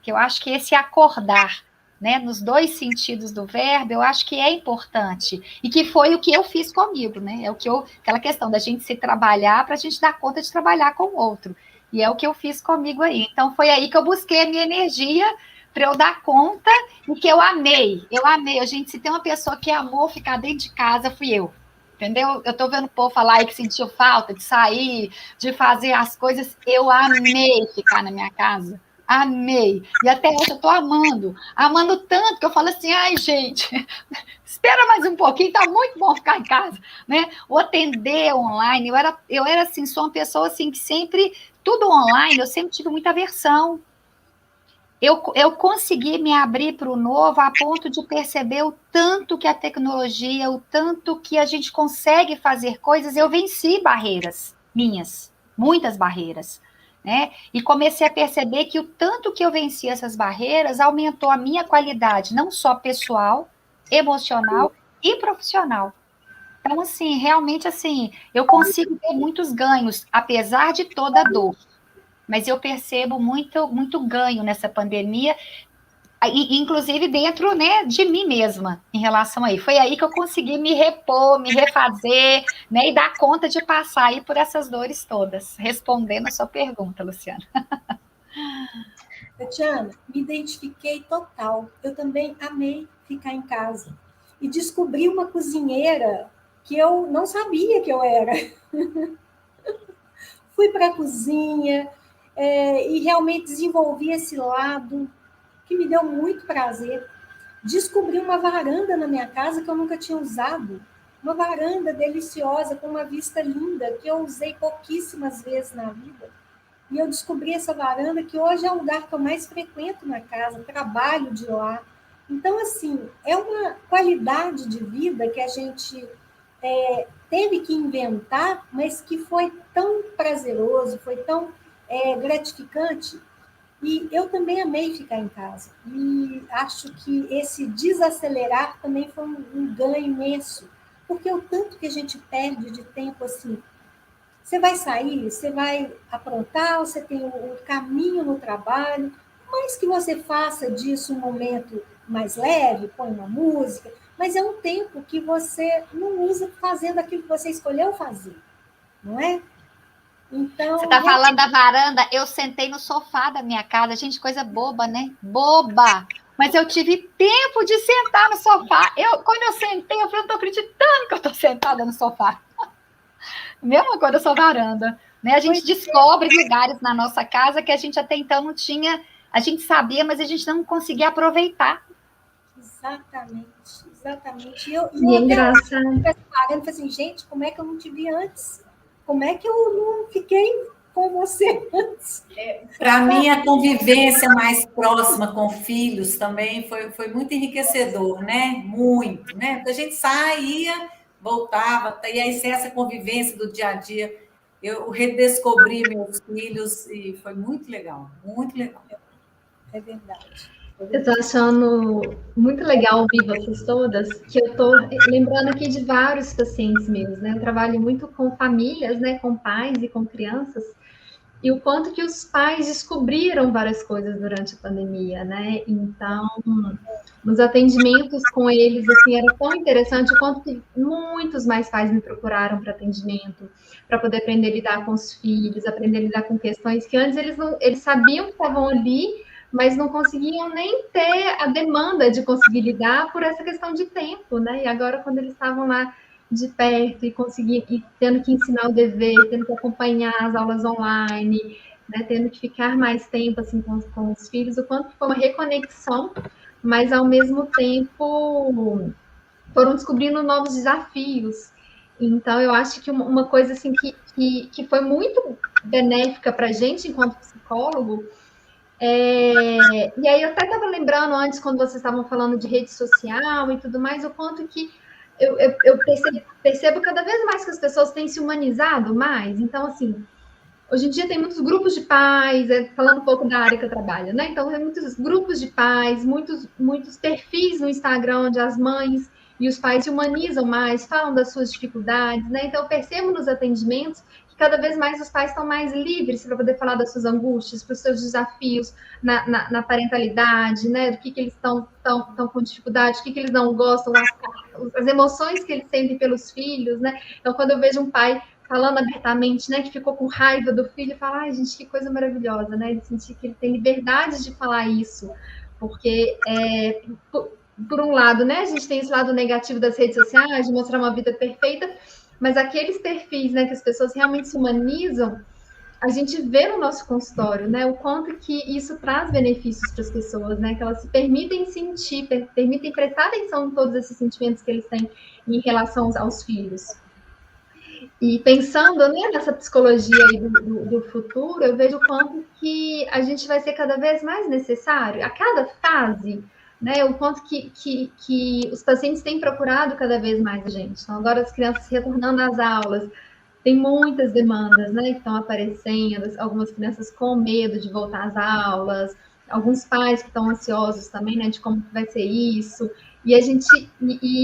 Que eu acho que esse acordar, né, nos dois sentidos do verbo, eu acho que é importante. E que foi o que eu fiz comigo, né? É o que aquela questão da gente se trabalhar para a gente dar conta de trabalhar com o outro. E é o que eu fiz comigo aí. Então, foi aí que eu busquei a minha energia para eu dar conta e que eu amei. Eu amei. Gente, se tem uma pessoa que amou ficar dentro de casa, fui eu. Entendeu? Eu tô vendo o povo falar aí que sentiu falta de sair, de fazer as coisas. Eu amei ficar na minha casa. Amei. E até hoje eu tô amando. Amando tanto que eu falo assim, ai, gente, espera mais um pouquinho, tá muito bom ficar em casa, né? O atender online, eu era assim, sou uma pessoa assim que sempre, tudo online, eu sempre tive muita aversão. Eu consegui me abrir para o novo a ponto de perceber o tanto que a tecnologia, o tanto que a gente consegue fazer coisas. Eu venci barreiras minhas, muitas barreiras, né? E comecei a perceber que o tanto que eu venci essas barreiras aumentou a minha qualidade, não só pessoal, emocional e profissional. Então, assim, realmente, assim, eu consigo ter muitos ganhos, apesar de toda a dor. Mas eu percebo muito, muito ganho nessa pandemia, inclusive dentro, né, de mim mesma, em relação a isso. Foi aí que eu consegui me repor, me refazer, né, e dar conta de passar aí por essas dores todas, respondendo a sua pergunta, Luciana. Tatiana, me identifiquei total. Eu também amei ficar em casa. E descobri uma cozinheira que eu não sabia que eu era. Fui para a cozinha, e realmente desenvolvi esse lado que me deu muito prazer. Descobri uma varanda na minha casa que eu nunca tinha usado. Uma varanda deliciosa, com uma vista linda, que eu usei pouquíssimas vezes na vida. E eu descobri essa varanda, que hoje é o lugar que eu mais frequento na casa, trabalho de lá. Então, assim, é uma qualidade de vida que a gente teve que inventar, mas que foi tão prazeroso, foi tão gratificante. E eu também amei ficar em casa. E acho que esse desacelerar também foi um ganho imenso, porque o tanto que a gente perde de tempo assim. Você vai sair, você vai aprontar, você tem um caminho no trabalho, mas que você faça disso um momento mais leve, põe uma música, mas é um tempo que você não usa fazendo aquilo que você escolheu fazer, não é? Então, você está falando da varanda, eu sentei no sofá da minha casa, gente, coisa boba, né? Boba! Mas eu tive tempo de sentar no sofá. Quando eu sentei, eu falei, eu não estou acreditando que eu estou sentada no sofá. Mesma coisa, eu sou varanda. Né? A gente descobre lugares na nossa casa que a gente até então não tinha, a gente sabia, mas a gente não conseguia aproveitar. Exatamente, exatamente. E é engraçado. Eu falei assim, gente, como é que eu não te vi antes? Como é que eu não fiquei com você antes? Para mim, a convivência mais próxima com filhos também foi muito enriquecedor, né? Muito, né? Porque a gente saía, voltava, e aí essa convivência do dia a dia, eu redescobri meus filhos e foi muito legal, muito legal. É verdade. Eu estou achando muito legal ouvir vocês todas, que eu estou lembrando aqui de vários pacientes meus, né? Eu trabalho muito com famílias, né? Com pais e com crianças, e o quanto que os pais descobriram várias coisas durante a pandemia, né? Então, nos atendimentos com eles, assim, era tão interessante o quanto que muitos mais pais me procuraram para atendimento, para poder aprender a lidar com os filhos, aprender a lidar com questões que antes eles sabiam que estavam ali, mas não conseguiam nem ter a demanda de conseguir lidar por essa questão de tempo, né? E agora, quando eles estavam lá de perto e tendo que ensinar o dever, tendo que acompanhar as aulas online, né? Tendo que ficar mais tempo assim com os filhos, o quanto foi uma reconexão, mas ao mesmo tempo foram descobrindo novos desafios. Então, eu acho que uma coisa assim que foi muito benéfica para a gente enquanto psicólogo, e aí eu até estava lembrando antes, quando vocês estavam falando de rede social e tudo mais, o quanto que eu percebo cada vez mais que as pessoas têm se humanizado mais. Então, assim, hoje em dia tem muitos grupos de pais, falando um pouco da área que eu trabalho, né? Então, tem muitos grupos de pais, muitos perfis no Instagram onde as mães e os pais se humanizam mais, falam das suas dificuldades, né? Então, eu percebo nos atendimentos que cada vez mais os pais estão mais livres para poder falar das suas angústias, para os seus desafios na parentalidade, né? Do que eles estão com dificuldade, o que eles não gostam, as emoções que eles sentem pelos filhos, né? Então, quando eu vejo um pai falando abertamente, né, que ficou com raiva do filho, fala, ai, gente, que coisa maravilhosa, né, ele sentir que ele tem liberdade de falar isso, porque, por um lado, né, a gente tem esse lado negativo das redes sociais, de mostrar uma vida perfeita, mas aqueles perfis, né, que as pessoas realmente se humanizam, a gente vê no nosso consultório, né, o quanto que isso traz benefícios para as pessoas, né, que elas se permitem sentir, permitem prestar atenção em todos esses sentimentos que eles têm em relação aos filhos. E pensando, né, nessa psicologia aí do futuro, eu vejo o quanto que a gente vai ser cada vez mais necessário, a cada fase, né, o quanto que os pacientes têm procurado cada vez mais a gente. Então, agora as crianças retornando às aulas, tem muitas demandas, né, que estão aparecendo, algumas crianças com medo de voltar às aulas, alguns pais que estão ansiosos também, né, de como vai ser isso. E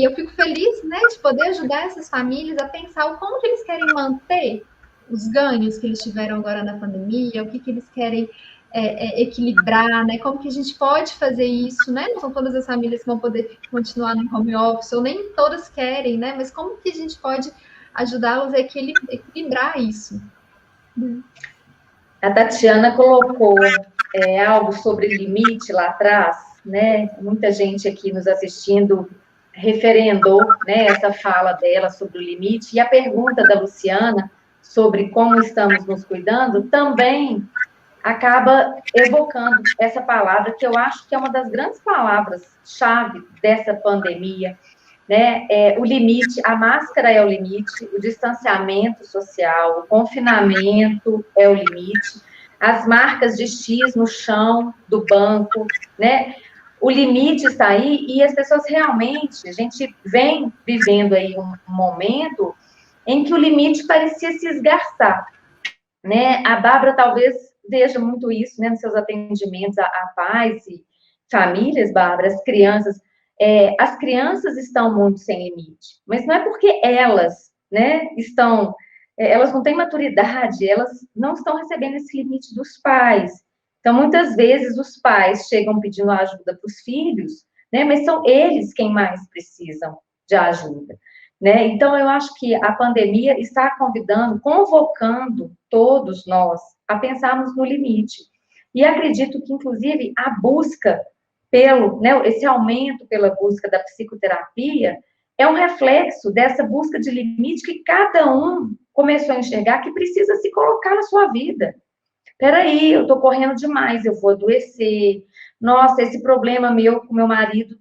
eu fico feliz, né, de poder ajudar essas famílias a pensar o como que eles querem manter os ganhos que eles tiveram agora na pandemia, o que eles querem equilibrar, né, como que a gente pode fazer isso, né, não são todas as famílias que vão poder continuar no home office, ou nem todas querem, né, mas como que a gente pode ajudá-los a equilibrar isso. A Tatiana colocou algo sobre limite lá atrás, né? Muita gente aqui nos assistindo referendou, né, essa fala dela sobre o limite, e a pergunta da Luciana sobre como estamos nos cuidando também acaba evocando essa palavra, que eu acho que é uma das grandes palavras-chave dessa pandemia, né? O limite, a máscara é o limite, o distanciamento social, o confinamento é o limite, as marcas de X no chão do banco, né? O limite está aí e as pessoas realmente, a gente vem vivendo aí um momento em que o limite parecia se esgarçar, né? A Bárbara talvez veja muito isso, né, nos seus atendimentos a pais e famílias, Bárbara, as crianças estão muito sem limite, mas não é porque elas, né, elas não têm maturidade, elas não estão recebendo esse limite dos pais. Então, muitas vezes, os pais chegam pedindo ajuda para os filhos, né, mas são eles quem mais precisam de ajuda, né? Então, eu acho que a pandemia está convocando todos nós a pensarmos no limite. E acredito que, inclusive, a busca esse aumento pela busca da psicoterapia é um reflexo dessa busca de limite que cada um começou a enxergar que precisa se colocar na sua vida. Peraí, eu tô correndo demais, eu vou adoecer. Nossa, esse problema meu com meu marido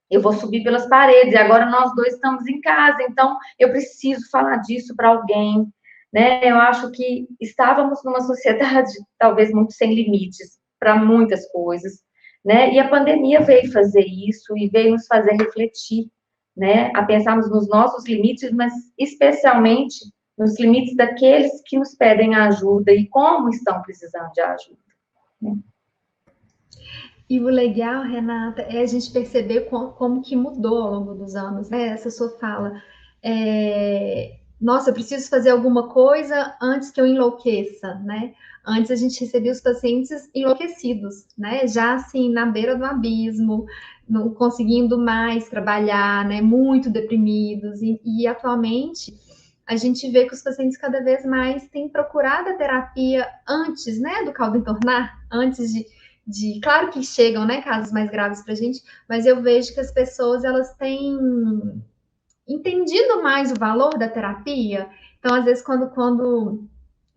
eu vou subir pelas paredes, e agora nós dois estamos em casa, então eu preciso falar disso para alguém, né? Eu acho que estávamos numa sociedade talvez muito sem limites para muitas coisas, né? E a pandemia veio fazer isso e veio nos fazer refletir, né? A pensarmos nos nossos limites, mas especialmente nos limites daqueles que nos pedem ajuda e como estão precisando de ajuda, né? E o legal, Renata, é a gente perceber como que mudou ao longo dos anos, né? Essa sua fala. Nossa, eu preciso fazer alguma coisa antes que eu enlouqueça, né? Antes a gente recebia os pacientes enlouquecidos, né? Já assim, na beira do abismo, não conseguindo mais trabalhar, né? Muito deprimidos. E atualmente a gente vê que os pacientes cada vez mais têm procurado a terapia antes, né? Do caldo entornar, antes claro que chegam, né, casos mais graves para a gente, mas eu vejo que as pessoas, elas têm entendido mais o valor da terapia. Então, às vezes, quando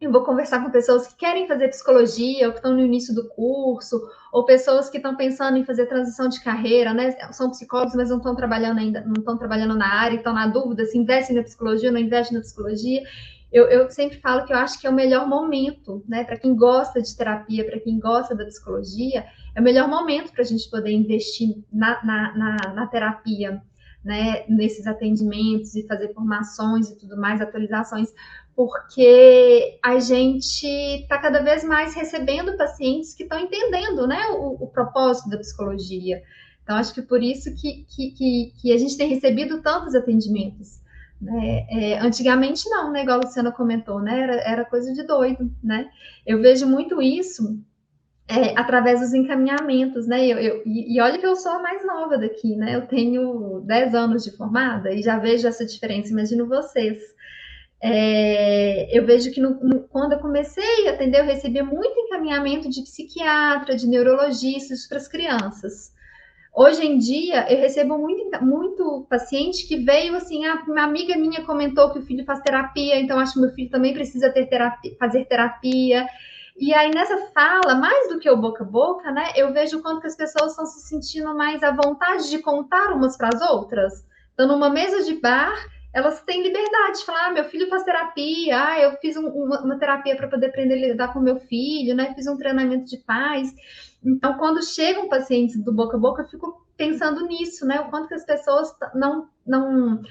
Eu vou conversar com pessoas que querem fazer psicologia, ou que estão no início do curso, ou pessoas que estão pensando em fazer transição de carreira, né? São psicólogos, mas não estão trabalhando ainda, não estão trabalhando na área, estão na dúvida se investem na psicologia ou não investem na psicologia. Eu sempre falo que eu acho que é o melhor momento, né? Para quem gosta de terapia, para quem gosta da psicologia, é o melhor momento para a gente poder investir na terapia, né? Nesses atendimentos e fazer formações e tudo mais, atualizações, porque a gente está cada vez mais recebendo pacientes que estão entendendo, né, o propósito da psicologia. Então, acho que por isso que a gente tem recebido tantos atendimentos. Né? Antigamente não, né, igual a Luciana comentou, né, era coisa de doido, né? Eu vejo muito isso através dos encaminhamentos, né? E olha que eu sou a mais nova daqui, né? Eu tenho 10 anos de formada e já vejo essa diferença, imagino vocês. Eu vejo que quando eu comecei a atender, eu recebia muito encaminhamento de psiquiatra, de neurologistas para as crianças. Hoje em dia, eu recebo muito paciente que veio assim, uma amiga minha comentou que o filho faz terapia, então acho que meu filho também precisa fazer terapia. E aí, nessa fala, mais do que o boca a boca, né, eu vejo o quanto que as pessoas estão se sentindo mais à vontade de contar umas para as outras. Então, numa mesa de bar, elas têm liberdade de falar, meu filho faz terapia, eu fiz uma terapia para poder aprender a lidar com meu filho, né, fiz um treinamento de paz. Então, quando chegam pacientes do boca a boca, eu fico pensando nisso, né, o quanto que as pessoas não...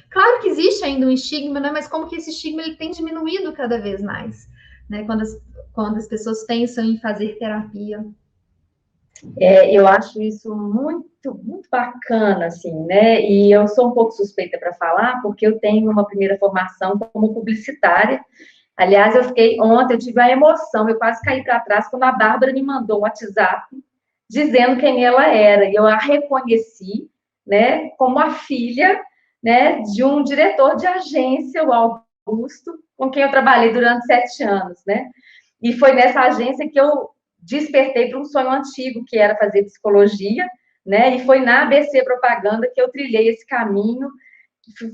Claro que existe ainda um estigma, né, mas como que esse estigma ele tem diminuído cada vez mais, né, quando as pessoas pensam em fazer terapia. Eu acho isso muito, muito bacana, assim, né? E eu sou um pouco suspeita para falar, porque eu tenho uma primeira formação como publicitária. Aliás, ontem eu tive a emoção, eu quase caí para trás quando a Bárbara me mandou um WhatsApp dizendo quem ela era. E eu a reconheci, né, como a filha, né, de um diretor de agência, o Augusto, com quem eu trabalhei durante 7 anos, né? E foi nessa agência que eu despertei para um sonho antigo, que era fazer psicologia, né? E foi na ABC Propaganda que eu trilhei esse caminho.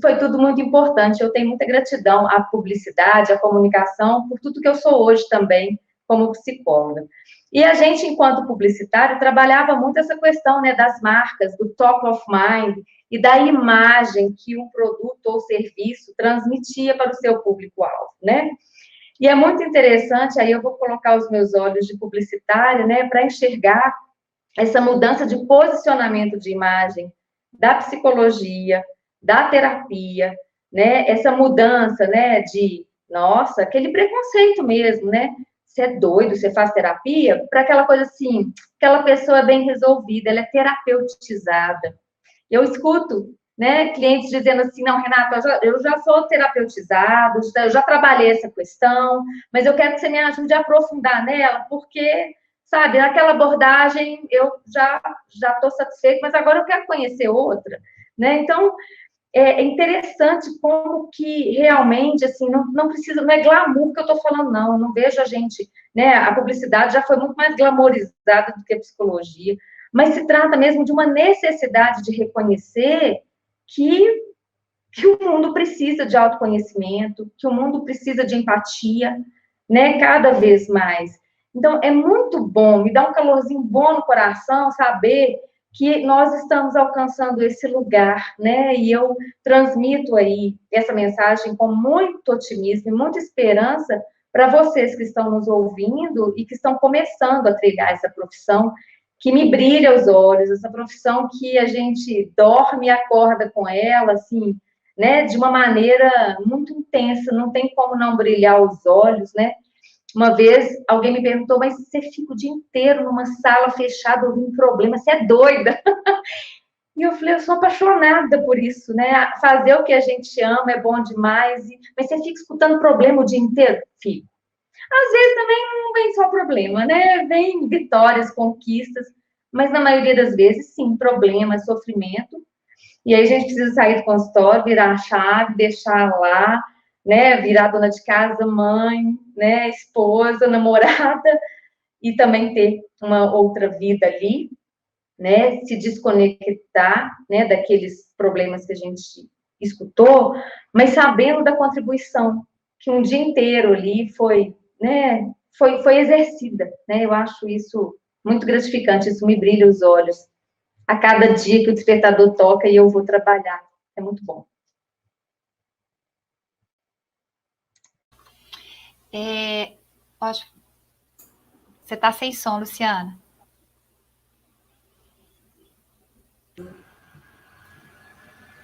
Foi tudo muito importante. Eu tenho muita gratidão à publicidade, à comunicação, por tudo que eu sou hoje também como psicóloga. E a gente, enquanto publicitário, trabalhava muito essa questão, né, das marcas, do top of mind e da imagem que um produto ou serviço transmitia para o seu público-alvo, né? E é muito interessante, aí eu vou colocar os meus olhos de publicitária, né, para enxergar essa mudança de posicionamento de imagem da psicologia, da terapia, né, essa mudança, né, de, nossa, aquele preconceito mesmo, né, você é doido, você faz terapia, para aquela coisa assim, aquela pessoa é bem resolvida, ela é terapeutizada. Eu escuto, né, clientes dizendo assim, não, Renata, eu já sou terapeutizado, eu já trabalhei essa questão, mas eu quero que você me ajude a aprofundar nela, porque, sabe, naquela abordagem eu já estou satisfeito, mas agora eu quero conhecer outra, né? Então, é interessante como que realmente, assim, não precisa, não é glamour que eu estou falando, não vejo a gente, né, a publicidade já foi muito mais glamorizada do que a psicologia, mas se trata mesmo de uma necessidade de reconhecer que o mundo precisa de autoconhecimento, que o mundo precisa de empatia, né, cada vez mais. Então, é muito bom, me dá um calorzinho bom no coração saber que nós estamos alcançando esse lugar, né, e eu transmito aí essa mensagem com muito otimismo e muita esperança para vocês que estão nos ouvindo e que estão começando a trilhar essa profissão, que me brilha os olhos, essa profissão que a gente dorme e acorda com ela, assim, né, de uma maneira muito intensa, não tem como não brilhar os olhos, né? Uma vez alguém me perguntou, mas você fica o dia inteiro numa sala fechada ouvindo problema, você é doida? E eu falei, eu sou apaixonada por isso, né? Fazer o que a gente ama é bom demais, mas você fica escutando problema o dia inteiro? Fico. Às vezes também não vem só problema, né? Vem vitórias, conquistas, mas na maioria das vezes, sim, problema, sofrimento. E aí a gente precisa sair do consultório, virar a chave, deixar lá, né? Virar dona de casa, mãe, né? Esposa, namorada, e também ter uma outra vida ali, né? Se desconectar, né? Daqueles problemas que a gente escutou, mas sabendo da contribuição que um dia inteiro ali foi né, foi exercida, né? Eu acho isso muito gratificante, isso me brilha os olhos. A cada dia que o despertador toca e eu vou trabalhar. É muito bom. Você está sem som, Luciana.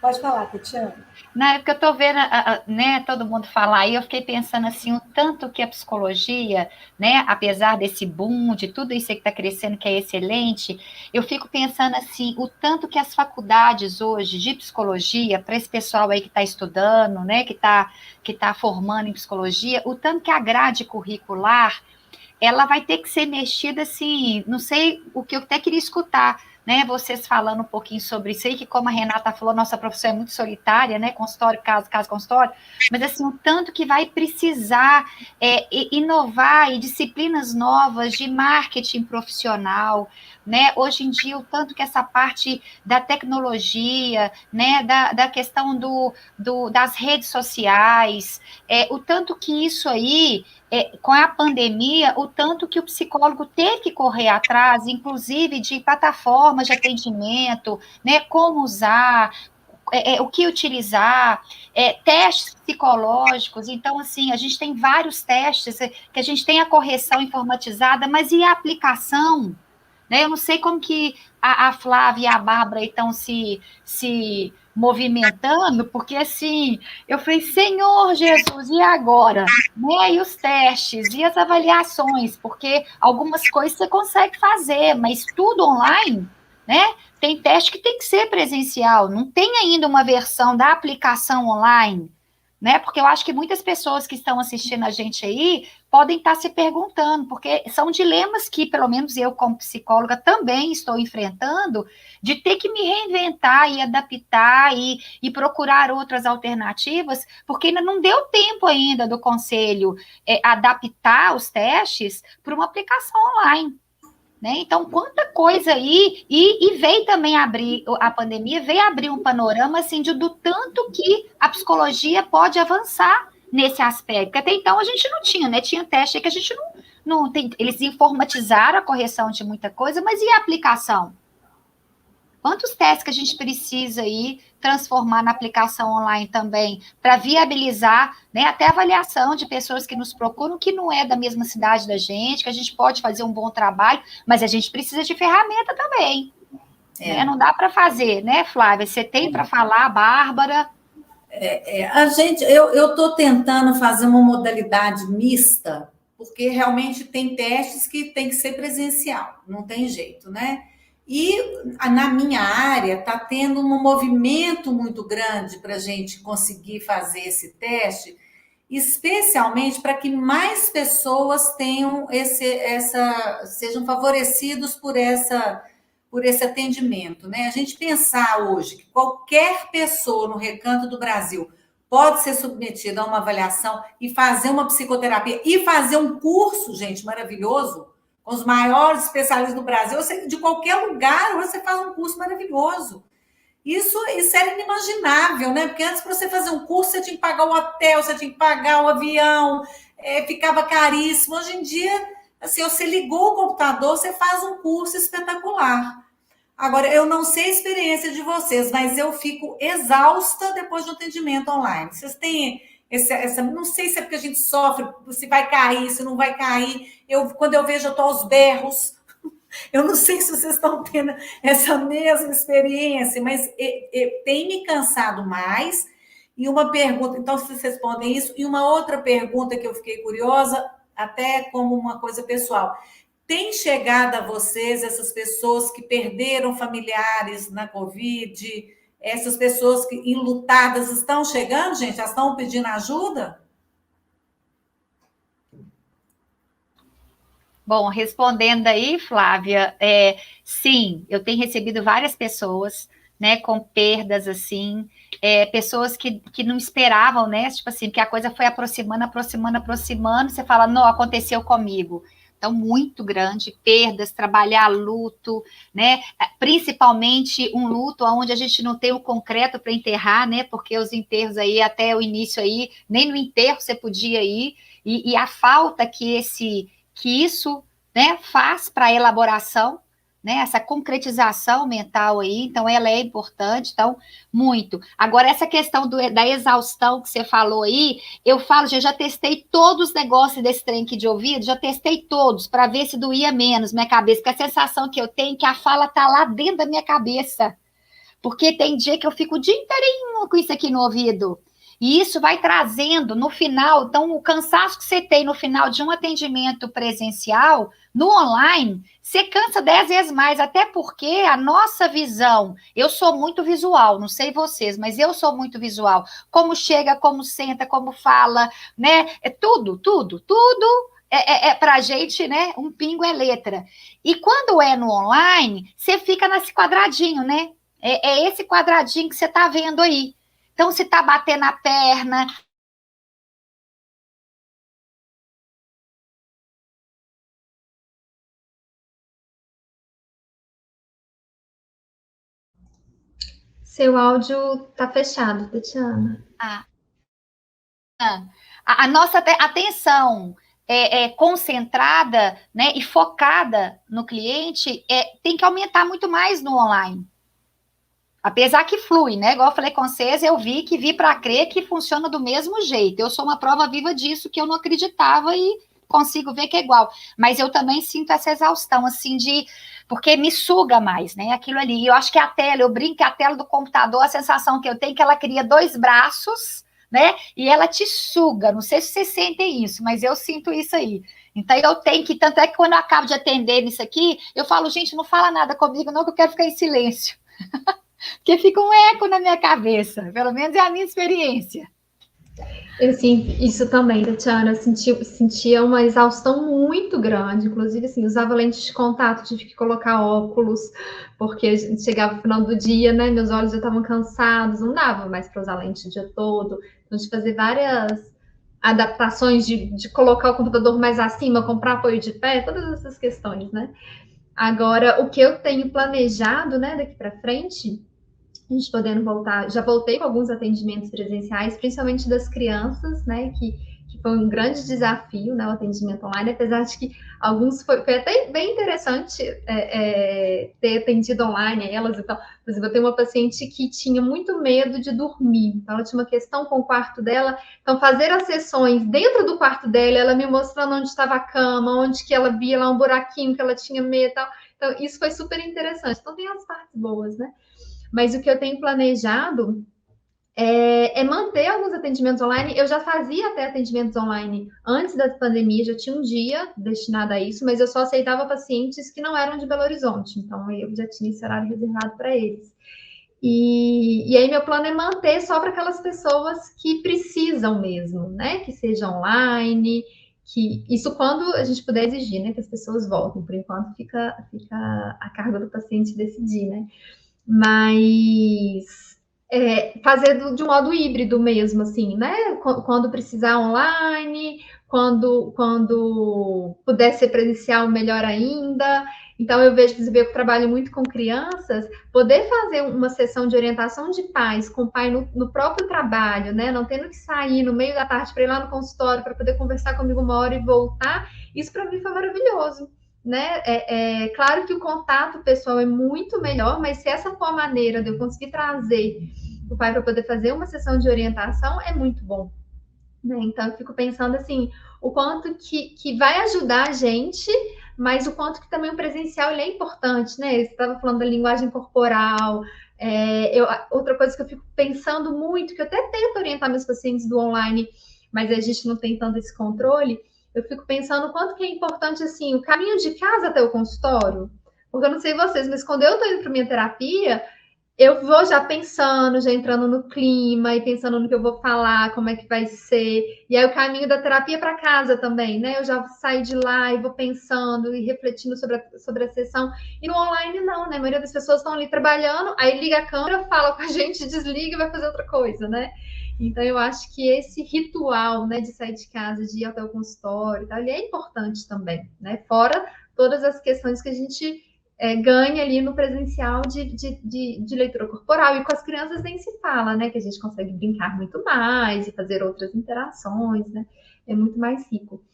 Pode falar, Tatiana. Na época eu estou vendo, né, todo mundo falar aí, eu fiquei pensando assim, o tanto que a psicologia, né, apesar desse boom, de tudo isso que está crescendo, que é excelente, eu fico pensando assim, o tanto que as faculdades hoje de psicologia, para esse pessoal aí que está estudando, né, que tá formando em psicologia, o tanto que a grade curricular, ela vai ter que ser mexida assim, não sei o que eu até queria escutar, né, vocês falando um pouquinho sobre isso aí, que como a Renata falou, nossa profissão é muito solitária, né, consultório, caso, consultório, mas assim, o tanto que vai precisar inovar e disciplinas novas de marketing profissional, né, hoje em dia, o tanto que essa parte da tecnologia, né, da questão das redes sociais, o tanto que isso aí, com a pandemia, o tanto que o psicólogo teve que correr atrás, inclusive de plataformas de atendimento, né, como usar, o que utilizar, testes psicológicos. Então, assim, a gente tem vários testes, que a gente tem a correção informatizada, mas e a aplicação? Né? Eu não sei como que a Flávia e a Bárbara estão se movimentando, porque assim, eu falei, Senhor Jesus, e agora? Né? E os testes, e as avaliações, porque algumas coisas você consegue fazer, mas tudo online, né? Tem teste que tem que ser presencial, não tem ainda uma versão da aplicação online, né? Porque eu acho que muitas pessoas que estão assistindo a gente aí podem estar se perguntando, porque são dilemas que, pelo menos eu, como psicóloga, também estou enfrentando, de ter que me reinventar e adaptar e procurar outras alternativas, porque ainda não deu tempo ainda do conselho adaptar os testes para uma aplicação online. Né? Então, quanta coisa aí, e veio também abrir, a pandemia veio abrir um panorama assim, do tanto que a psicologia pode avançar nesse aspecto, porque até então a gente não tinha, né? Tinha teste que a gente não tem, eles informatizaram a correção de muita coisa, mas e a aplicação? Quantos testes que a gente precisa aí transformar na aplicação online também, para viabilizar, né, até avaliação de pessoas que nos procuram, que não é da mesma cidade da gente, que a gente pode fazer um bom trabalho, mas a gente precisa de ferramenta também. Né? Não dá para fazer, né, Flávia? Você tem para falar, Bárbara? Eu estou tentando fazer uma modalidade mista, porque realmente tem testes que tem que ser presencial, não tem jeito, né? E na minha área está tendo um movimento muito grande para a gente conseguir fazer esse teste, especialmente para que mais pessoas tenham sejam favorecidos por esse atendimento, né? A gente pensar hoje que qualquer pessoa no recanto do Brasil pode ser submetida a uma avaliação e fazer uma psicoterapia e fazer um curso, gente, maravilhoso, com os maiores especialistas do Brasil, de qualquer lugar, você faz um curso maravilhoso. Isso era inimaginável, né? Porque antes, para você fazer um curso, você tinha que pagar o hotel, você tinha que pagar o avião, ficava caríssimo. Hoje em dia, assim, você ligou o computador, você faz um curso espetacular. Agora, eu não sei a experiência de vocês, mas eu fico exausta depois do atendimento online. Vocês têm não sei se é porque a gente sofre, se vai cair, se não vai cair. Quando eu vejo, eu estou aos berros. Eu não sei se vocês estão tendo essa mesma experiência, mas tem me cansado mais. E uma pergunta, então vocês respondem isso, e uma outra pergunta que eu fiquei curiosa, até como uma coisa pessoal. Tem chegado a vocês essas pessoas que perderam familiares na Covid, essas pessoas que enlutadas estão chegando, gente? Elas estão pedindo ajuda? Bom, respondendo aí, Flávia, sim, eu tenho recebido várias pessoas, né, com perdas, assim, pessoas que não esperavam, né, tipo assim, que a coisa foi aproximando, você fala, não, aconteceu comigo. Então, muito grande, perdas, trabalhar luto, né, principalmente um luto onde a gente não tem o concreto para enterrar, né, porque os enterros aí, até o início aí, nem no enterro você podia ir. e a falta que isso, né, faz para a elaboração, né, essa concretização mental aí, então ela é importante, então, muito. Agora, essa questão da exaustão que você falou aí, eu falo, já testei todos os negócios desse trem aqui de ouvido, já testei todos, para ver se doía menos minha cabeça, porque a sensação que eu tenho é que a fala tá lá dentro da minha cabeça, porque tem dia que eu fico o dia inteirinho com isso aqui no ouvido, e isso vai trazendo no final, então o cansaço que você tem no final de um atendimento presencial, no online, você cansa 10 vezes mais, até porque a nossa visão, eu sou muito visual, não sei vocês, mas eu sou muito visual, como chega, como senta, como fala, né, é tudo para a gente, né, um pingo é letra. E quando é no online, você fica nesse quadradinho, né, é esse quadradinho que você está vendo aí. Então, se está batendo a perna. Seu áudio está fechado, Tatiana. A nossa atenção concentrada, né, e focada no cliente tem que aumentar muito mais no online. Apesar que flui, né? Igual eu falei com vocês, eu vi para crer que funciona do mesmo jeito. Eu sou uma prova viva disso, que eu não acreditava e consigo ver que é igual. Mas eu também sinto essa exaustão, assim, porque me suga mais, né? Aquilo ali. Eu acho que a tela, eu brinco que a tela do computador, a sensação que eu tenho é que ela cria 2 braços, né? E ela te suga. Não sei se vocês sentem isso, mas eu sinto isso aí. Então eu tenho que, tanto é que quando eu acabo de atender nisso aqui, eu falo, gente, não fala nada comigo, não, que eu quero ficar em silêncio. Porque fica um eco na minha cabeça, pelo menos é a minha experiência. Eu sinto isso também, Tatiana, eu sentia uma exaustão muito grande, inclusive, assim, usava lente de contato, tive que colocar óculos, porque chegava no final do dia, né, meus olhos já estavam cansados, não dava mais para usar lente o dia todo, então de fazer várias adaptações de colocar o computador mais acima, comprar apoio de pé, todas essas questões, né. Agora, o que eu tenho planejado, né, daqui para frente, a gente podendo voltar, já voltei com alguns atendimentos presenciais, principalmente das crianças, né, que foi um grande desafio, né, o atendimento online, apesar de que alguns foi até bem interessante ter atendido online elas e tal. Por exemplo, eu tenho uma paciente que tinha muito medo de dormir, então ela tinha uma questão com o quarto dela, então fazer as sessões dentro do quarto dela, ela me mostrando onde estava a cama, onde que ela via lá um buraquinho que ela tinha medo e tal, então isso foi super interessante. Então tem as partes boas, né? Mas o que eu tenho planejado é manter alguns atendimentos online. Eu já fazia até atendimentos online antes da pandemia, já tinha um dia destinado a isso, mas eu só aceitava pacientes que não eram de Belo Horizonte, então eu já tinha esse horário reservado para eles. E aí meu plano é manter só para aquelas pessoas que precisam mesmo, né? Que seja online, que isso quando a gente puder exigir, né? Que as pessoas voltem. Por enquanto fica a carga do paciente decidir, né? Mas fazer de um modo híbrido mesmo, assim, né? Quando precisar online, quando puder ser presencial, melhor ainda. Então, eu vejo, por exemplo, eu trabalho muito com crianças, poder fazer uma sessão de orientação de pais, com o pai no próprio trabalho, né? Não tendo que sair no meio da tarde para ir lá no consultório, para poder conversar comigo uma hora e voltar, isso para mim foi maravilhoso. Né? Claro que o contato pessoal é muito melhor, mas se essa for a maneira de eu conseguir trazer o pai para poder fazer uma sessão de orientação, é muito bom. Né? Então, eu fico pensando assim, o quanto que vai ajudar a gente, mas o quanto que também o presencial ele é importante, né? Você estava falando da linguagem corporal, outra coisa que eu fico pensando muito, que eu até tento orientar meus pacientes do online, mas a gente não tem tanto esse controle, eu fico pensando o quanto que é importante, assim, o caminho de casa até o consultório. Porque eu não sei vocês, mas quando eu estou indo para minha terapia, eu vou já pensando, já entrando no clima e pensando no que eu vou falar, como é que vai ser. E aí o caminho da terapia para casa também, né? Eu já saio de lá e vou pensando e refletindo sobre a sessão. E no online não, né? A maioria das pessoas estão ali trabalhando, aí liga a câmera, fala com a gente, desliga e vai fazer outra coisa, né? Então, eu acho que esse ritual, né, de sair de casa, de ir até o consultório, tá, ele é importante também, né? Fora todas as questões que a gente ganha ali no presencial de leitura corporal. E com as crianças nem se fala, né? Que a gente consegue brincar muito mais e fazer outras interações, né? É muito mais rico.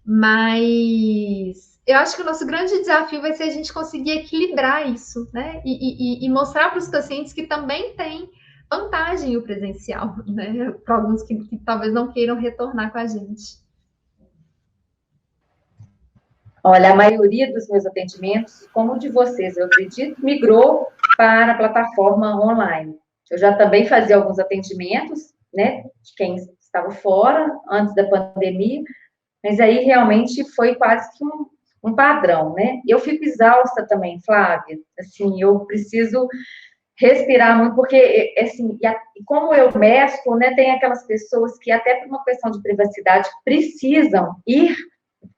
Mas eu acho que o nosso grande desafio vai ser a gente conseguir equilibrar isso, né? E mostrar para os pacientes que também tem vantagem o presencial, né? Para alguns que talvez não queiram retornar com a gente. Olha, a maioria dos meus atendimentos, como o de vocês, eu acredito, migrou para a plataforma online. Eu já também fazia alguns atendimentos, né, de quem estava fora, antes da pandemia, mas aí realmente foi quase que um padrão, né? Eu fico exausta também, Flávia, assim, eu preciso respirar muito, porque, assim, como eu mesclo, né, tem aquelas pessoas que até por uma questão de privacidade precisam ir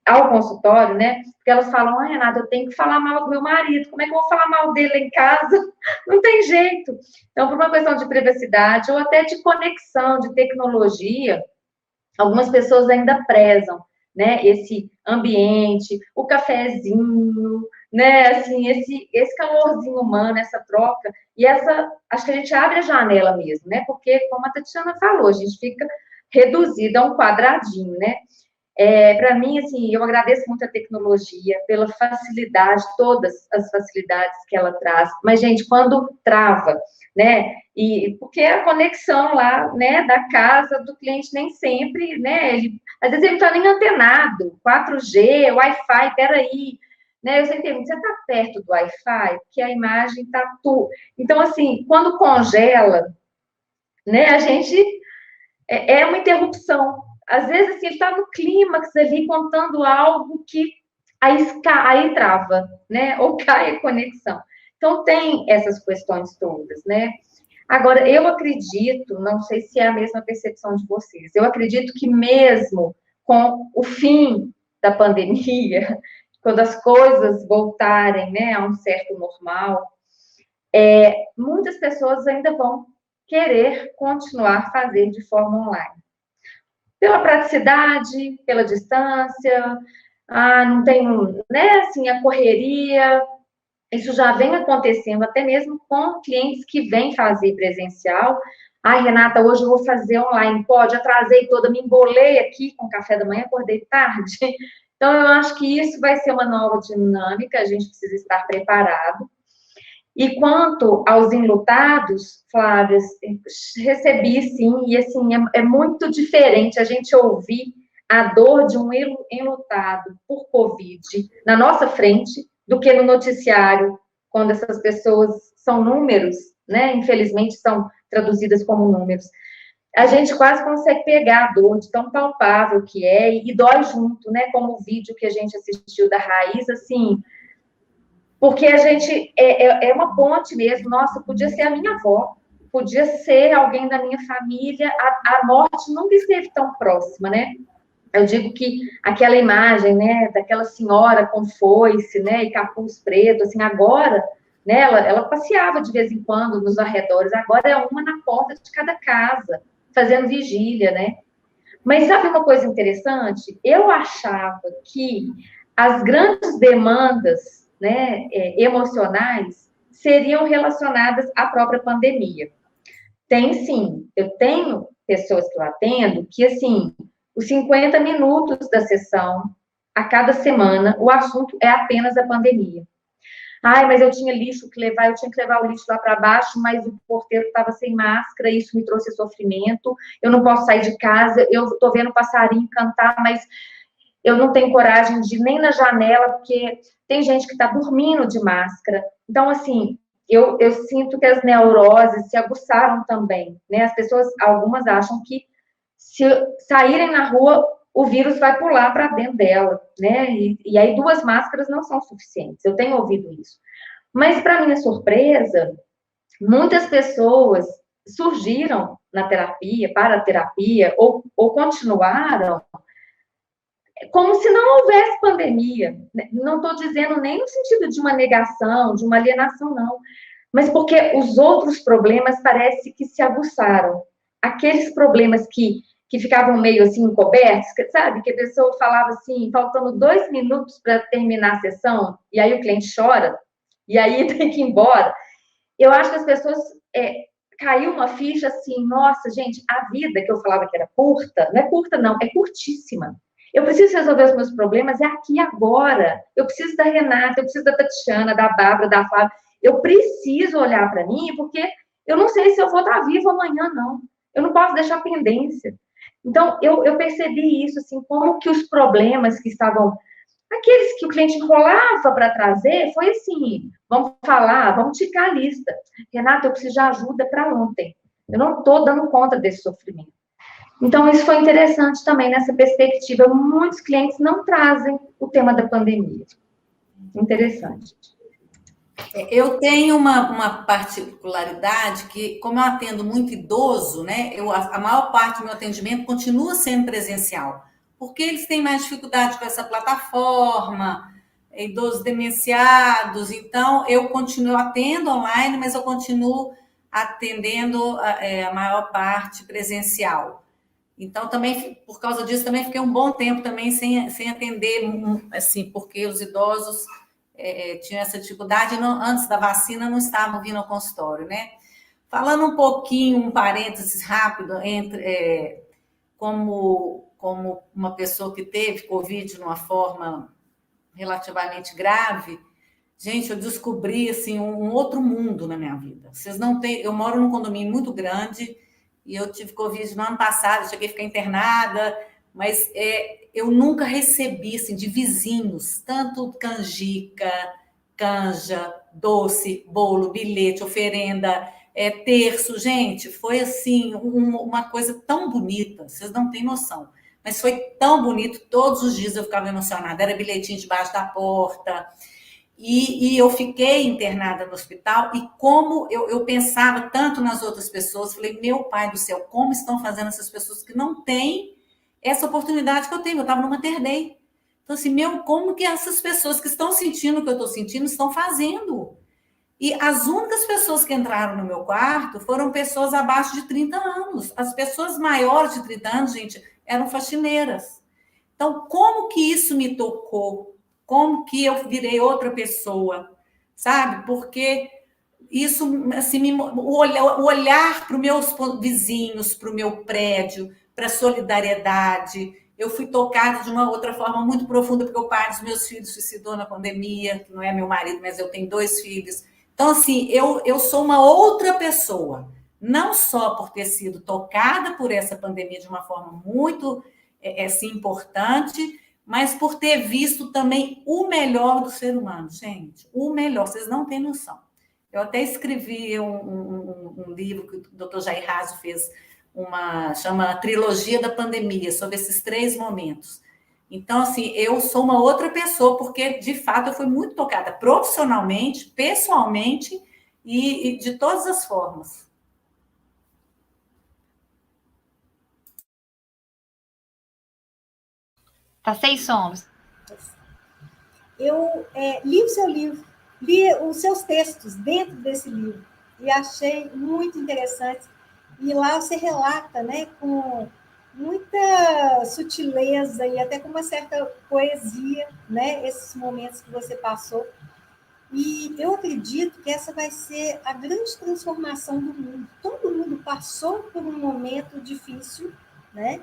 ao consultório, né? Porque elas falam, Renata, eu tenho que falar mal do meu marido, como é que eu vou falar mal dele em casa? Não tem jeito. Então, por uma questão de privacidade ou até de conexão, de tecnologia, algumas pessoas ainda prezam, né? Esse ambiente, o cafezinho, né? Assim, esse calorzinho humano, essa troca. E acho que a gente abre a janela mesmo, né? Porque, como a Tatiana falou, a gente fica reduzida a um quadradinho, né? Para mim, assim, eu agradeço muito a tecnologia pela facilidade, todas as facilidades que ela traz. Mas, gente, quando trava, né? E porque a conexão lá, né, da casa do cliente nem sempre, né? Às vezes ele não está nem antenado, 4G, Wi-Fi, peraí. Né, eu sempre pergunto, você está perto do Wi-Fi? Porque a imagem está tudo. Então, assim, quando congela, né, a gente é uma interrupção. Às vezes, assim, ele está no clímax ali, contando algo que aí trava, né? Ou cai a conexão. Então, tem essas questões todas, né? Agora, eu acredito, não sei se é a mesma percepção de vocês, eu acredito que mesmo com o fim da pandemia, quando as coisas voltarem, né, a um certo normal, muitas pessoas ainda vão querer continuar a fazer de forma online. Pela praticidade, pela distância, não tenho, né, assim, a correria. Isso já vem acontecendo até mesmo com clientes que vêm fazer presencial. Ai, Renata, hoje eu vou fazer online. Pode, atrasei toda, me embolei aqui com o café da manhã, acordei tarde. Então, eu acho que isso vai ser uma nova dinâmica, a gente precisa estar preparado. E quanto aos enlutados, Flávia, recebi sim, e assim, é muito diferente a gente ouvir a dor de um enlutado por Covid na nossa frente do que no noticiário, quando essas pessoas são números, né? Infelizmente são traduzidas como números. A gente quase consegue pegar a dor de tão palpável que é e dói junto, né? Como o vídeo que a gente assistiu da Raiz, assim, porque a gente é uma ponte mesmo. Nossa, podia ser a minha avó, podia ser alguém da minha família. A morte nunca esteve tão próxima, né? Eu digo que aquela imagem, né, daquela senhora com foice, né, e capuz preto, assim, agora, né, ela passeava de vez em quando nos arredores, agora é uma na porta de cada casa, fazendo vigília, né? Mas sabe uma coisa interessante? Eu achava que as grandes demandas, né, emocionais seriam relacionadas à própria pandemia. Tem sim, eu tenho pessoas que eu atendo que, assim, os 50 minutos da sessão, a cada semana, o assunto é apenas a pandemia. Ai, mas eu tinha lixo que levar, eu tinha que levar o lixo lá para baixo, mas o porteiro estava sem máscara, isso me trouxe sofrimento, eu não posso sair de casa, eu estou vendo o passarinho cantar, mas eu não tenho coragem de ir nem na janela, porque tem gente que está dormindo de máscara. Então, assim, eu sinto que as neuroses se aguçaram também, né? As pessoas, algumas acham que se saírem na rua, o vírus vai pular para dentro dela, né? E aí 2 máscaras não são suficientes. Eu tenho ouvido isso. Mas, para minha surpresa, muitas pessoas surgiram na terapia, para a terapia, ou continuaram como se não houvesse pandemia. Não estou dizendo nem no sentido de uma negação, de uma alienação, não. Mas porque os outros problemas parece que se aguçaram. Aqueles problemas que ficavam meio assim encobertos, sabe? Que a pessoa falava assim, faltando 2 minutos para terminar a sessão, e aí o cliente chora, e aí tem que ir embora. Eu acho que as pessoas caiu uma ficha assim, nossa, gente, a vida que eu falava que era curta, não é curta, não, é curtíssima. Eu preciso resolver os meus problemas, é aqui agora. Eu preciso da Renata, eu preciso da Tatiana, da Bárbara, da Flávia. Eu preciso olhar para mim, porque eu não sei se eu vou estar viva amanhã, não. Eu não posso deixar pendência. Então, eu percebi isso, assim, como que os problemas que estavam... Aqueles que o cliente enrolava para trazer, foi assim, vamos falar, vamos ticar a lista. Renata, eu preciso de ajuda para ontem. Eu não estou dando conta desse sofrimento. Então, isso foi interessante também nessa perspectiva. Muitos clientes não trazem o tema da pandemia. Interessante. Eu tenho uma particularidade que, como eu atendo muito idoso, né, a maior parte do meu atendimento continua sendo presencial, porque eles têm mais dificuldade com essa plataforma, idosos demenciados, então eu atendo online, mas eu continuo atendendo a maior parte presencial. Então, também, por causa disso, também fiquei um bom tempo também sem atender, assim, porque os idosos tinham essa dificuldade, antes da vacina não estavam vindo ao consultório, né? Falando um pouquinho, um parênteses rápido, como uma pessoa que teve Covid de uma forma relativamente grave, gente, eu descobri, assim, um outro mundo na minha vida. Vocês não têm... Eu moro num condomínio muito grande, e eu tive Covid no ano passado, cheguei a ficar internada, mas eu nunca recebi, assim, de vizinhos, tanto canjica, canja, doce, bolo, bilhete, oferenda, terço. Gente, foi, assim, uma coisa tão bonita, vocês não têm noção. Mas foi tão bonito, todos os dias eu ficava emocionada, era bilhetinho debaixo da porta... E eu fiquei internada no hospital, e como eu pensava tanto nas outras pessoas, falei, meu pai do céu, como estão fazendo essas pessoas que não têm essa oportunidade que eu tenho? Eu estava no Mater Dei. Então, assim, como que essas pessoas que estão sentindo o que eu estou sentindo estão fazendo? E as únicas pessoas que entraram no meu quarto foram pessoas abaixo de 30 anos. As pessoas maiores de 30 anos, gente, eram faxineiras. Então, como que isso me tocou? Como que eu virei outra pessoa, sabe? Porque isso, assim, o olhar para os meus vizinhos, para o meu prédio, para a solidariedade. Eu fui tocada de uma outra forma muito profunda, porque o pai dos meus filhos suicidou na pandemia, que não é meu marido, mas eu tenho 2 filhos. Então, assim, eu sou uma outra pessoa, não só por ter sido tocada por essa pandemia de uma forma muito assim, importante, mas por ter visto também o melhor do ser humano, gente, o melhor, vocês não têm noção. Eu até escrevi um livro que o Dr. Jair Raso fez, chama Trilogia da Pandemia, sobre esses 3 momentos. Então, assim, eu sou uma outra pessoa, porque, de fato, eu fui muito tocada profissionalmente, pessoalmente e de todas as formas. Tá sem somos. Eu li o seu livro, li os seus textos dentro desse livro e achei muito interessante. E lá você relata, né, com muita sutileza e até com uma certa poesia, né, esses momentos que você passou. E eu acredito que essa vai ser a grande transformação do mundo. Todo mundo passou por um momento difícil, né?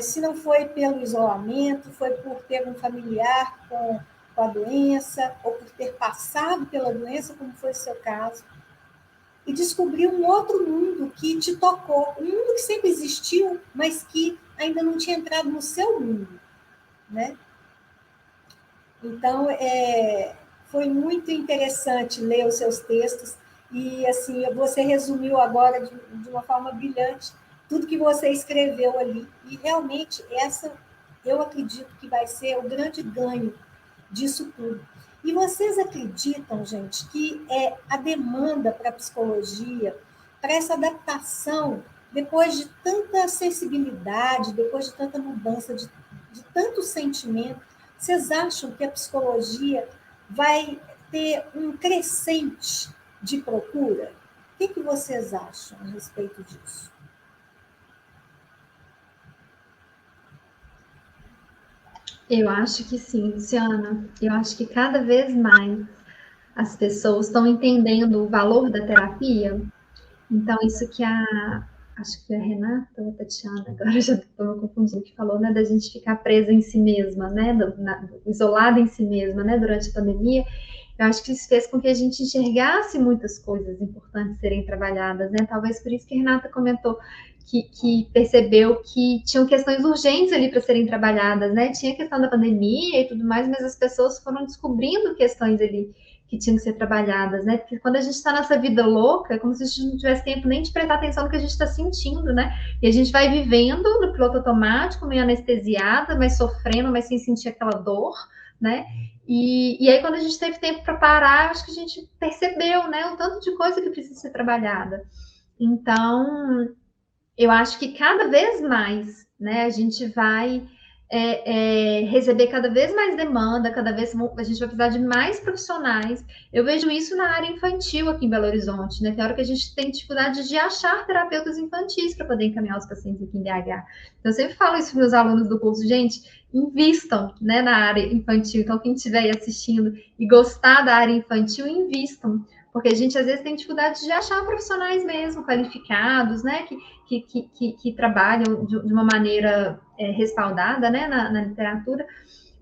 Se não foi pelo isolamento, foi por ter um familiar com a doença, ou por ter passado pela doença, como foi o seu caso, e descobrir um outro mundo que te tocou, um mundo que sempre existiu, mas que ainda não tinha entrado no seu mundo, né? Então, foi muito interessante ler os seus textos, e assim, você resumiu agora de uma forma brilhante tudo que você escreveu ali. E realmente eu acredito que vai ser o grande ganho disso tudo. E vocês acreditam, gente, que a demanda para a psicologia, para essa adaptação, depois de tanta sensibilidade, depois de tanta mudança, de tanto sentimento, vocês acham que a psicologia vai ter um crescente de procura? O que vocês acham a respeito disso? Eu acho que sim, Luciana. Eu acho que cada vez mais as pessoas estão entendendo o valor da terapia. Então, isso que acho que a Renata ou a Tatiana, agora já estou confundindo, que falou, né, da gente ficar presa em si mesma, né, isolada em si mesma, né, durante a pandemia. Eu acho que isso fez com que a gente enxergasse muitas coisas importantes serem trabalhadas, né? Talvez por isso que a Renata comentou que percebeu que tinham questões urgentes ali para serem trabalhadas, né? Tinha a questão da pandemia e tudo mais, mas as pessoas foram descobrindo questões ali que tinham que ser trabalhadas, né? Porque quando a gente está nessa vida louca, é como se a gente não tivesse tempo nem de prestar atenção no que a gente está sentindo, né? E a gente vai vivendo no piloto automático, meio anestesiada, mas sofrendo, mas sem sentir aquela dor, né? E aí, quando a gente teve tempo para parar, acho que a gente percebeu, né, o tanto de coisa que precisa ser trabalhada. Então, eu acho que cada vez mais, né, a gente vai receber cada vez mais demanda, cada vez a gente vai precisar de mais profissionais. Eu vejo isso na área infantil aqui em Belo Horizonte, né? Tem hora que a gente tem dificuldade de achar terapeutas infantis para poder encaminhar os pacientes aqui em BH. Então, eu sempre falo isso para os meus alunos do curso, gente, invistam, né, na área infantil. Então, quem estiver aí assistindo e gostar da área infantil, invistam. Porque a gente, às vezes, tem dificuldade de achar profissionais mesmo, qualificados, né, que trabalham de uma maneira respaldada, né, na literatura,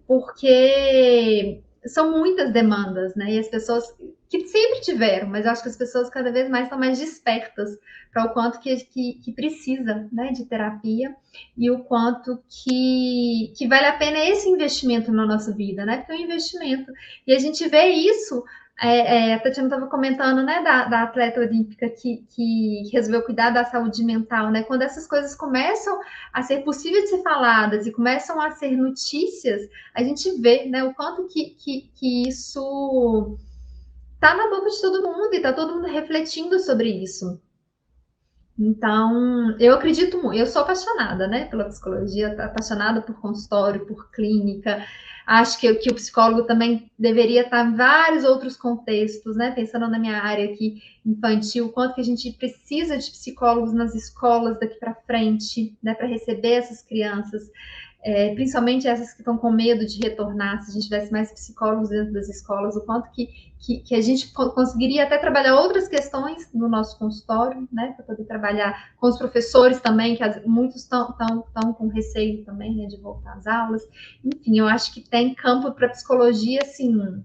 porque são muitas demandas, né, e as pessoas que sempre tiveram, mas eu acho que as pessoas cada vez mais estão mais despertas para o quanto que precisa, né, de terapia e o quanto que vale a pena esse investimento na nossa vida, né, porque é um investimento. E a gente vê isso a Tatiana estava comentando, né, da atleta olímpica que resolveu cuidar da saúde mental, né? Quando essas coisas começam a ser possíveis de ser faladas e começam a ser notícias, a gente vê, né, o quanto que isso está na boca de todo mundo e está todo mundo refletindo sobre isso. Então, eu acredito muito, eu sou apaixonada, né, pela psicologia, apaixonada por consultório, por clínica. Acho que o psicólogo também deveria estar em vários outros contextos, né, pensando na minha área aqui infantil, o quanto que a gente precisa de psicólogos nas escolas daqui para frente, né, para receber essas crianças. Principalmente essas que estão com medo de retornar, se a gente tivesse mais psicólogos dentro das escolas, o quanto que a gente conseguiria até trabalhar outras questões no nosso consultório, né, para poder trabalhar com os professores também, que muitos estão com receio também, né, de voltar às aulas. Enfim, eu acho que tem campo para psicologia, assim,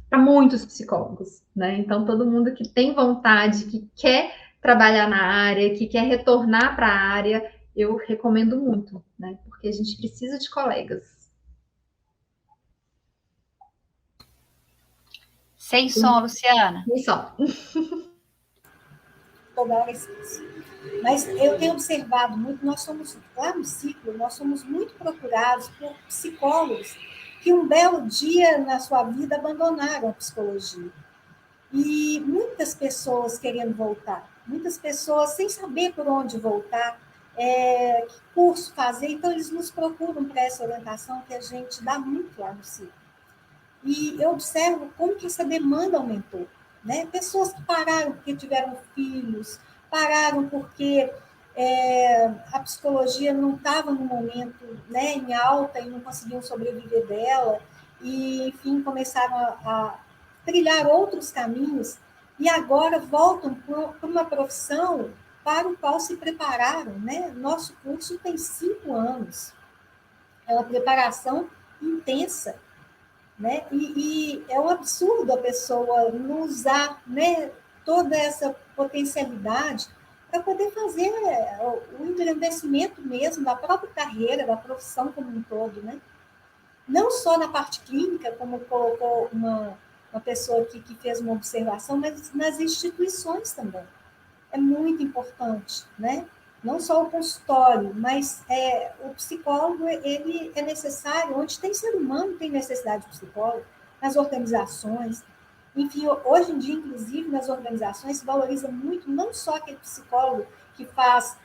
para muitos psicólogos, né? Então, todo mundo que tem vontade, que quer trabalhar na área, que quer retornar para a área, eu recomendo muito, né? Porque a gente precisa de colegas. Sem som, Luciana. Sem som. Toda hora esqueço. Mas eu tenho observado muito, nós somos, lá no ciclo, nós somos muito procurados por psicólogos que um belo dia na sua vida abandonaram a psicologia. E muitas pessoas querendo voltar, muitas pessoas sem saber por onde voltar, que curso fazer, então eles nos procuram para essa orientação que a gente dá muito lá no ciclo. E eu observo como que essa demanda aumentou, né? Pessoas que pararam porque tiveram filhos, pararam porque a psicologia não estava no momento, né, em alta e não conseguiam sobreviver dela, e, enfim, começaram a trilhar outros caminhos e agora voltam para uma profissão para o qual se prepararam, né? Nosso curso tem 5 anos, é uma preparação intensa, né? E é um absurdo a pessoa não usar, né, toda essa potencialidade para poder fazer o engrandecimento mesmo da própria carreira, da profissão como um todo, né? Não só na parte clínica, como colocou uma pessoa aqui que fez uma observação, mas nas instituições também. É muito importante, né? Não só o consultório, mas o psicólogo, ele é necessário, onde tem ser humano, tem necessidade de psicólogo, nas organizações. Enfim, hoje em dia, inclusive, nas organizações, se valoriza muito não só aquele psicólogo que faz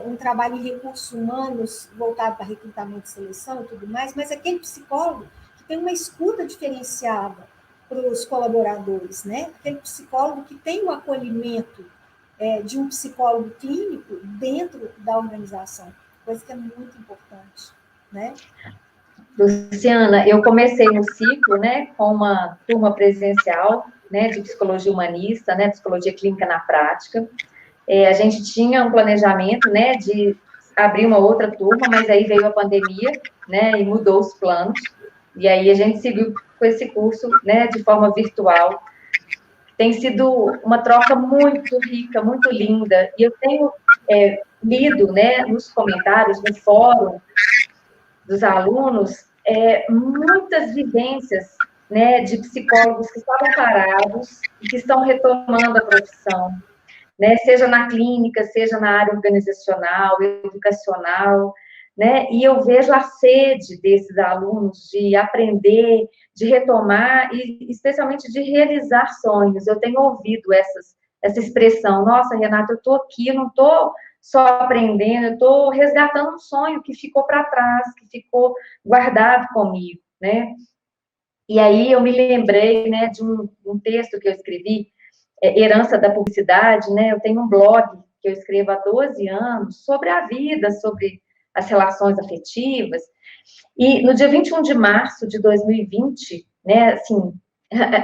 um trabalho em recursos humanos voltado para recrutamento e seleção e tudo mais, mas aquele psicólogo que tem uma escuta diferenciada para os colaboradores, né? Aquele psicólogo que tem o acolhimento de um psicólogo clínico dentro da organização, coisa que é muito importante, né? Luciana, eu comecei um ciclo, né, com uma turma presencial, né, de psicologia humanista, né, psicologia clínica na prática. A gente tinha um planejamento, né, de abrir uma outra turma, mas aí veio a pandemia, né, e mudou os planos. E aí a gente seguiu com esse curso, né, de forma virtual. Tem sido uma troca muito rica, muito linda. E eu tenho lido, né, nos comentários, no fórum dos alunos, muitas vivências, né, de psicólogos que estavam parados e que estão retomando a profissão, né, seja na clínica, seja na área organizacional, educacional, né, e eu vejo a sede desses alunos de aprender, de retomar e especialmente de realizar sonhos. Eu tenho ouvido essa expressão, nossa, Renata, eu estou aqui, eu não estou só aprendendo, eu estou resgatando um sonho que ficou para trás, que ficou guardado comigo, né? E aí eu me lembrei, né, de um texto que eu escrevi, Herança da Publicidade, né? Eu tenho um blog que eu escrevo há 12 anos sobre a vida, sobre as relações afetivas. E no dia 21 de março de 2020, né, assim,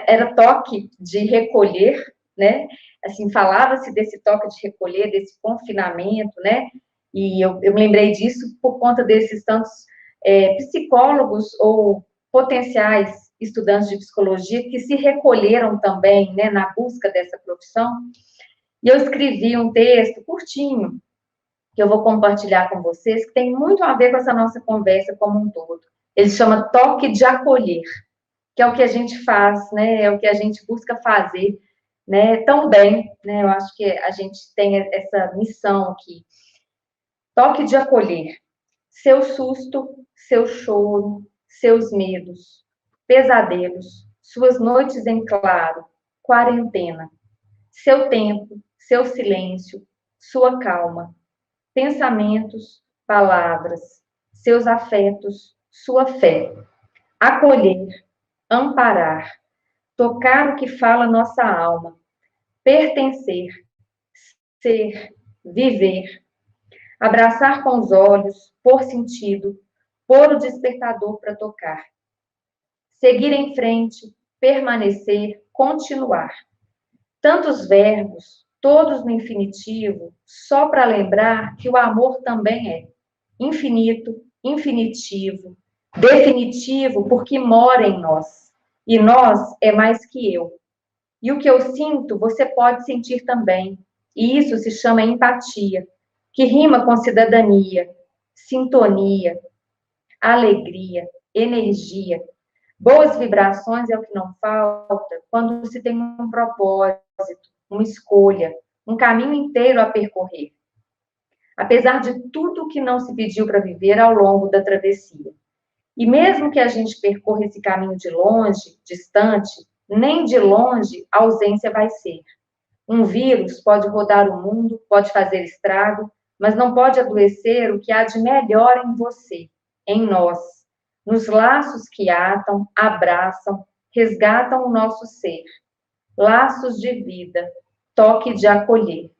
era toque de recolher, né? Assim, falava-se desse toque de recolher, desse confinamento, né? E eu me lembrei disso por conta desses tantos psicólogos ou potenciais estudantes de psicologia que se recolheram também, né, na busca dessa profissão. E eu escrevi um texto curtinho, que eu vou compartilhar com vocês, que tem muito a ver com essa nossa conversa como um todo. Ele chama Toque de Acolher, que é o que a gente faz, né, é o que a gente busca fazer, né, tão bem, né, eu acho que a gente tem essa missão aqui. Toque de acolher. Seu susto, seu choro, seus medos, pesadelos, suas noites em claro, quarentena, seu tempo, seu silêncio, sua calma, pensamentos, palavras, seus afetos, sua fé, acolher, amparar, tocar o que fala nossa alma, pertencer, ser, viver, abraçar com os olhos, por sentido, pôr o despertador para tocar, seguir em frente, permanecer, continuar. Tantos verbos, todos no infinitivo, só para lembrar que o amor também é infinito, infinitivo, definitivo, porque mora em nós. E nós é mais que eu. E o que eu sinto, você pode sentir também. E isso se chama empatia, que rima com cidadania, sintonia, alegria, energia. Boas vibrações é o que não falta quando se tem um propósito, uma escolha, um caminho inteiro a percorrer. Apesar de tudo que não se pediu para viver ao longo da travessia. E mesmo que a gente percorra esse caminho de longe, distante, nem de longe a ausência vai ser. Um vírus pode rodar o mundo, pode fazer estrago, mas não pode adoecer o que há de melhor em você, em nós, nos laços que atam, abraçam, resgatam o nosso ser. Laços de vida, toque de acolher.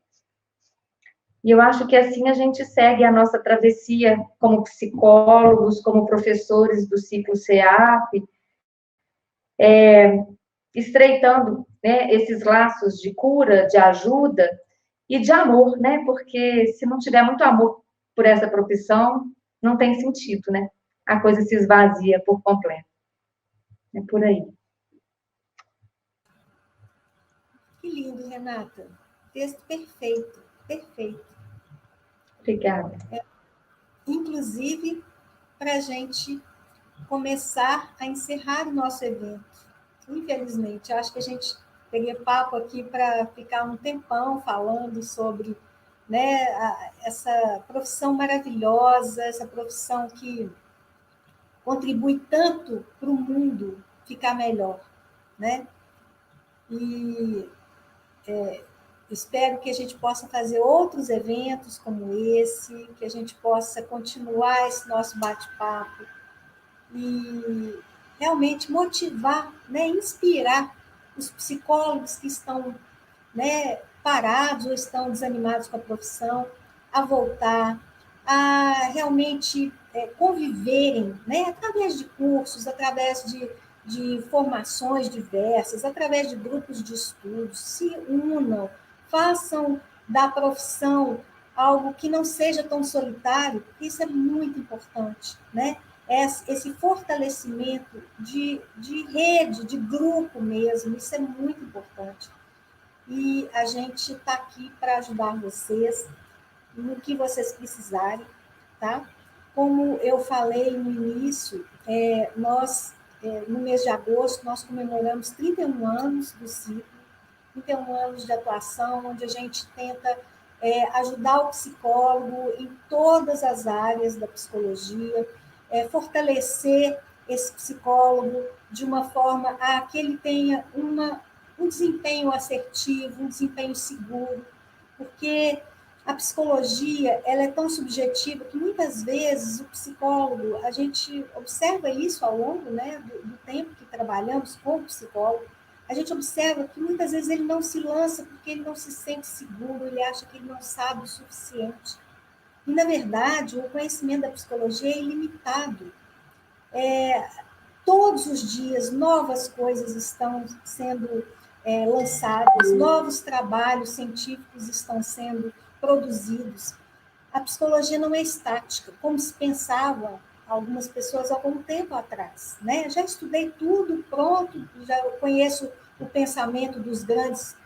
E eu acho que assim a gente segue a nossa travessia como psicólogos, como professores do ciclo CEAP, estreitando, né, esses laços de cura, de ajuda e de amor, né? Porque se não tiver muito amor por essa profissão, não tem sentido, né? A coisa se esvazia por completo. É por aí. Que lindo, Renata. Texto perfeito, perfeito. Obrigada. Inclusive, para a gente começar a encerrar o nosso evento. Infelizmente, acho que a gente teria papo aqui para ficar um tempão falando sobre, né, essa profissão maravilhosa, essa profissão que contribui tanto para o mundo ficar melhor, né? E espero que a gente possa fazer outros eventos como esse, que a gente possa continuar esse nosso bate-papo e realmente motivar, né, inspirar os psicólogos que estão, né, parados ou estão desanimados com a profissão a voltar, a realmente conviverem, né, através de cursos, através de formações diversas, através de grupos de estudos, se unam, façam da profissão algo que não seja tão solitário, porque isso é muito importante, né? Esse fortalecimento de rede, de grupo mesmo, isso é muito importante. E a gente está aqui para ajudar vocês no que vocês precisarem, tá? Como eu falei no início, no mês de agosto, nós comemoramos 31 anos do ciclo, 31 anos de atuação, onde a gente tenta ajudar o psicólogo em todas as áreas da psicologia, fortalecer esse psicólogo de uma forma a que ele tenha um desempenho assertivo, um desempenho seguro, porque a psicologia ela é tão subjetiva que muitas vezes o psicólogo, a gente observa isso ao longo, né, do tempo que trabalhamos com o psicólogo, a gente observa que muitas vezes ele não se lança porque ele não se sente seguro, ele acha que ele não sabe o suficiente. E, na verdade, o conhecimento da psicologia é ilimitado. Todos os dias, novas coisas estão sendo lançadas, novos trabalhos científicos estão sendo produzidos. A psicologia não é estática, como se pensava algumas pessoas há algum tempo atrás, né? Já estudei tudo, pronto, já conheço o pensamento dos grandes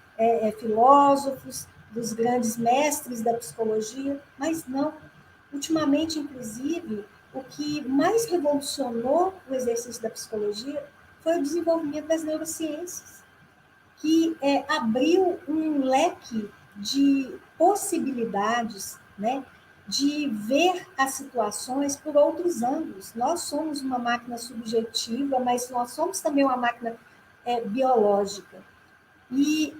filósofos, dos grandes mestres da psicologia, mas não. Ultimamente, inclusive, o que mais revolucionou o exercício da psicologia foi o desenvolvimento das neurociências, que abriu um leque de possibilidades, né, de ver as situações por outros ângulos. Nós somos uma máquina subjetiva, mas nós somos também uma máquina biológica. E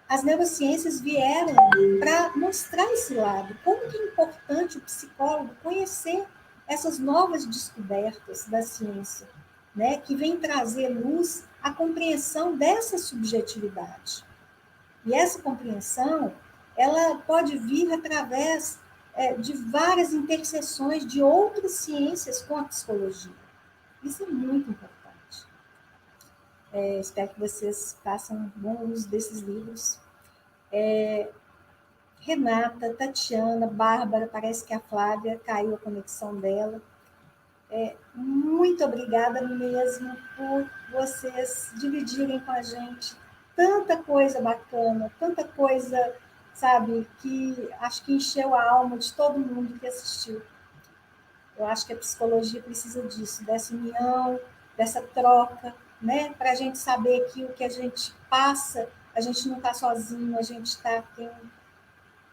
as neurociências vieram para mostrar esse lado, como que é importante o psicólogo conhecer essas novas descobertas da ciência, né, que vem trazer luz à compreensão dessa subjetividade. E essa compreensão, ela pode vir através de várias interseções de outras ciências com a psicologia. Isso é muito importante. Espero que vocês façam bom uso desses livros. Renata, Tatiana, Bárbara, parece que a Flávia caiu a conexão dela. Muito obrigada mesmo por vocês dividirem com a gente tanta coisa bacana, tanta coisa, sabe, que acho que encheu a alma de todo mundo que assistiu. Eu acho que a psicologia precisa disso, dessa união, dessa troca, né? Para a gente saber que o que a gente passa, a gente não está sozinho, a gente tem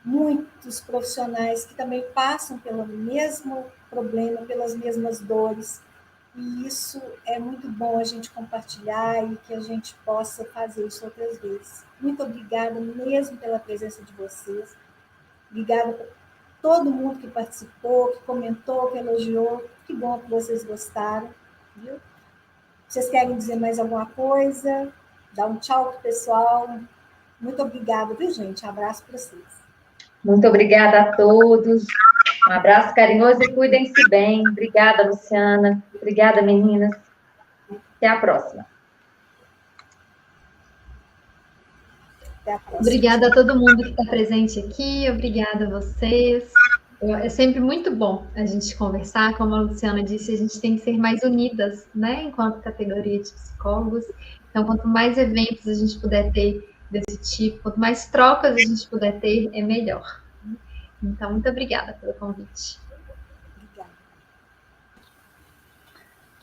muitos profissionais que também passam pelo mesmo problema, pelas mesmas dores, e isso é muito bom a gente compartilhar e que a gente possa fazer isso outras vezes. Muito obrigada mesmo pela presença de vocês, obrigada por todo mundo que participou, que comentou, que elogiou, que bom que vocês gostaram, viu? Vocês querem dizer mais alguma coisa? Dar um tchau pro pessoal? Muito obrigada, viu, gente? Um abraço para vocês. Muito obrigada a todos. Um abraço carinhoso e cuidem-se bem. Obrigada, Luciana. Obrigada, meninas. Até a próxima. Até a próxima. Obrigada a todo mundo que está presente aqui. Obrigada a vocês. É sempre muito bom a gente conversar. Como a Luciana disse, a gente tem que ser mais unidas, né, enquanto categoria de psicólogos. Então, quanto mais eventos a gente puder ter desse tipo, quanto mais trocas a gente puder ter, é melhor. Então, muito obrigada pelo convite. Obrigada.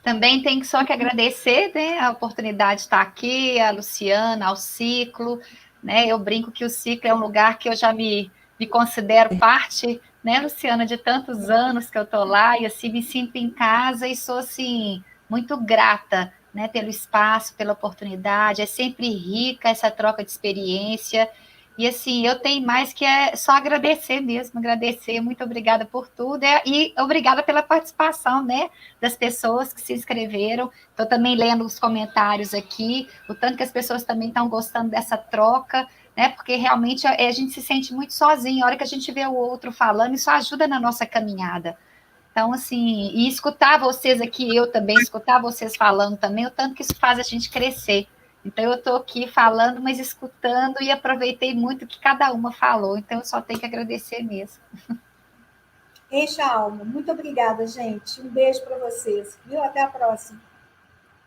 Também tem só que agradecer, né, a oportunidade de estar aqui, a Luciana, ao Ciclo, né? Eu brinco que o Ciclo é um lugar que eu já me considero parte, né, Luciana, de tantos anos que eu estou lá, e assim, me sinto em casa e sou, assim, muito grata, né, pelo espaço, pela oportunidade, é sempre rica essa troca de experiência, e assim, eu tenho mais que só agradecer mesmo, agradecer, muito obrigada por tudo, e obrigada pela participação, né, das pessoas que se inscreveram, estou também lendo os comentários aqui, o tanto que as pessoas também estão gostando dessa troca, né, porque realmente a gente se sente muito sozinho, a hora que a gente vê o outro falando, isso ajuda na nossa caminhada, Então, assim, e escutar vocês aqui, eu também, escutar vocês falando também, o tanto que isso faz a gente crescer. Então, eu estou aqui falando, mas escutando, e aproveitei muito o que cada uma falou. Então, eu só tenho que agradecer mesmo. Enche a alma. Muito obrigada, gente. Um beijo para vocês. Viu? Até a próxima.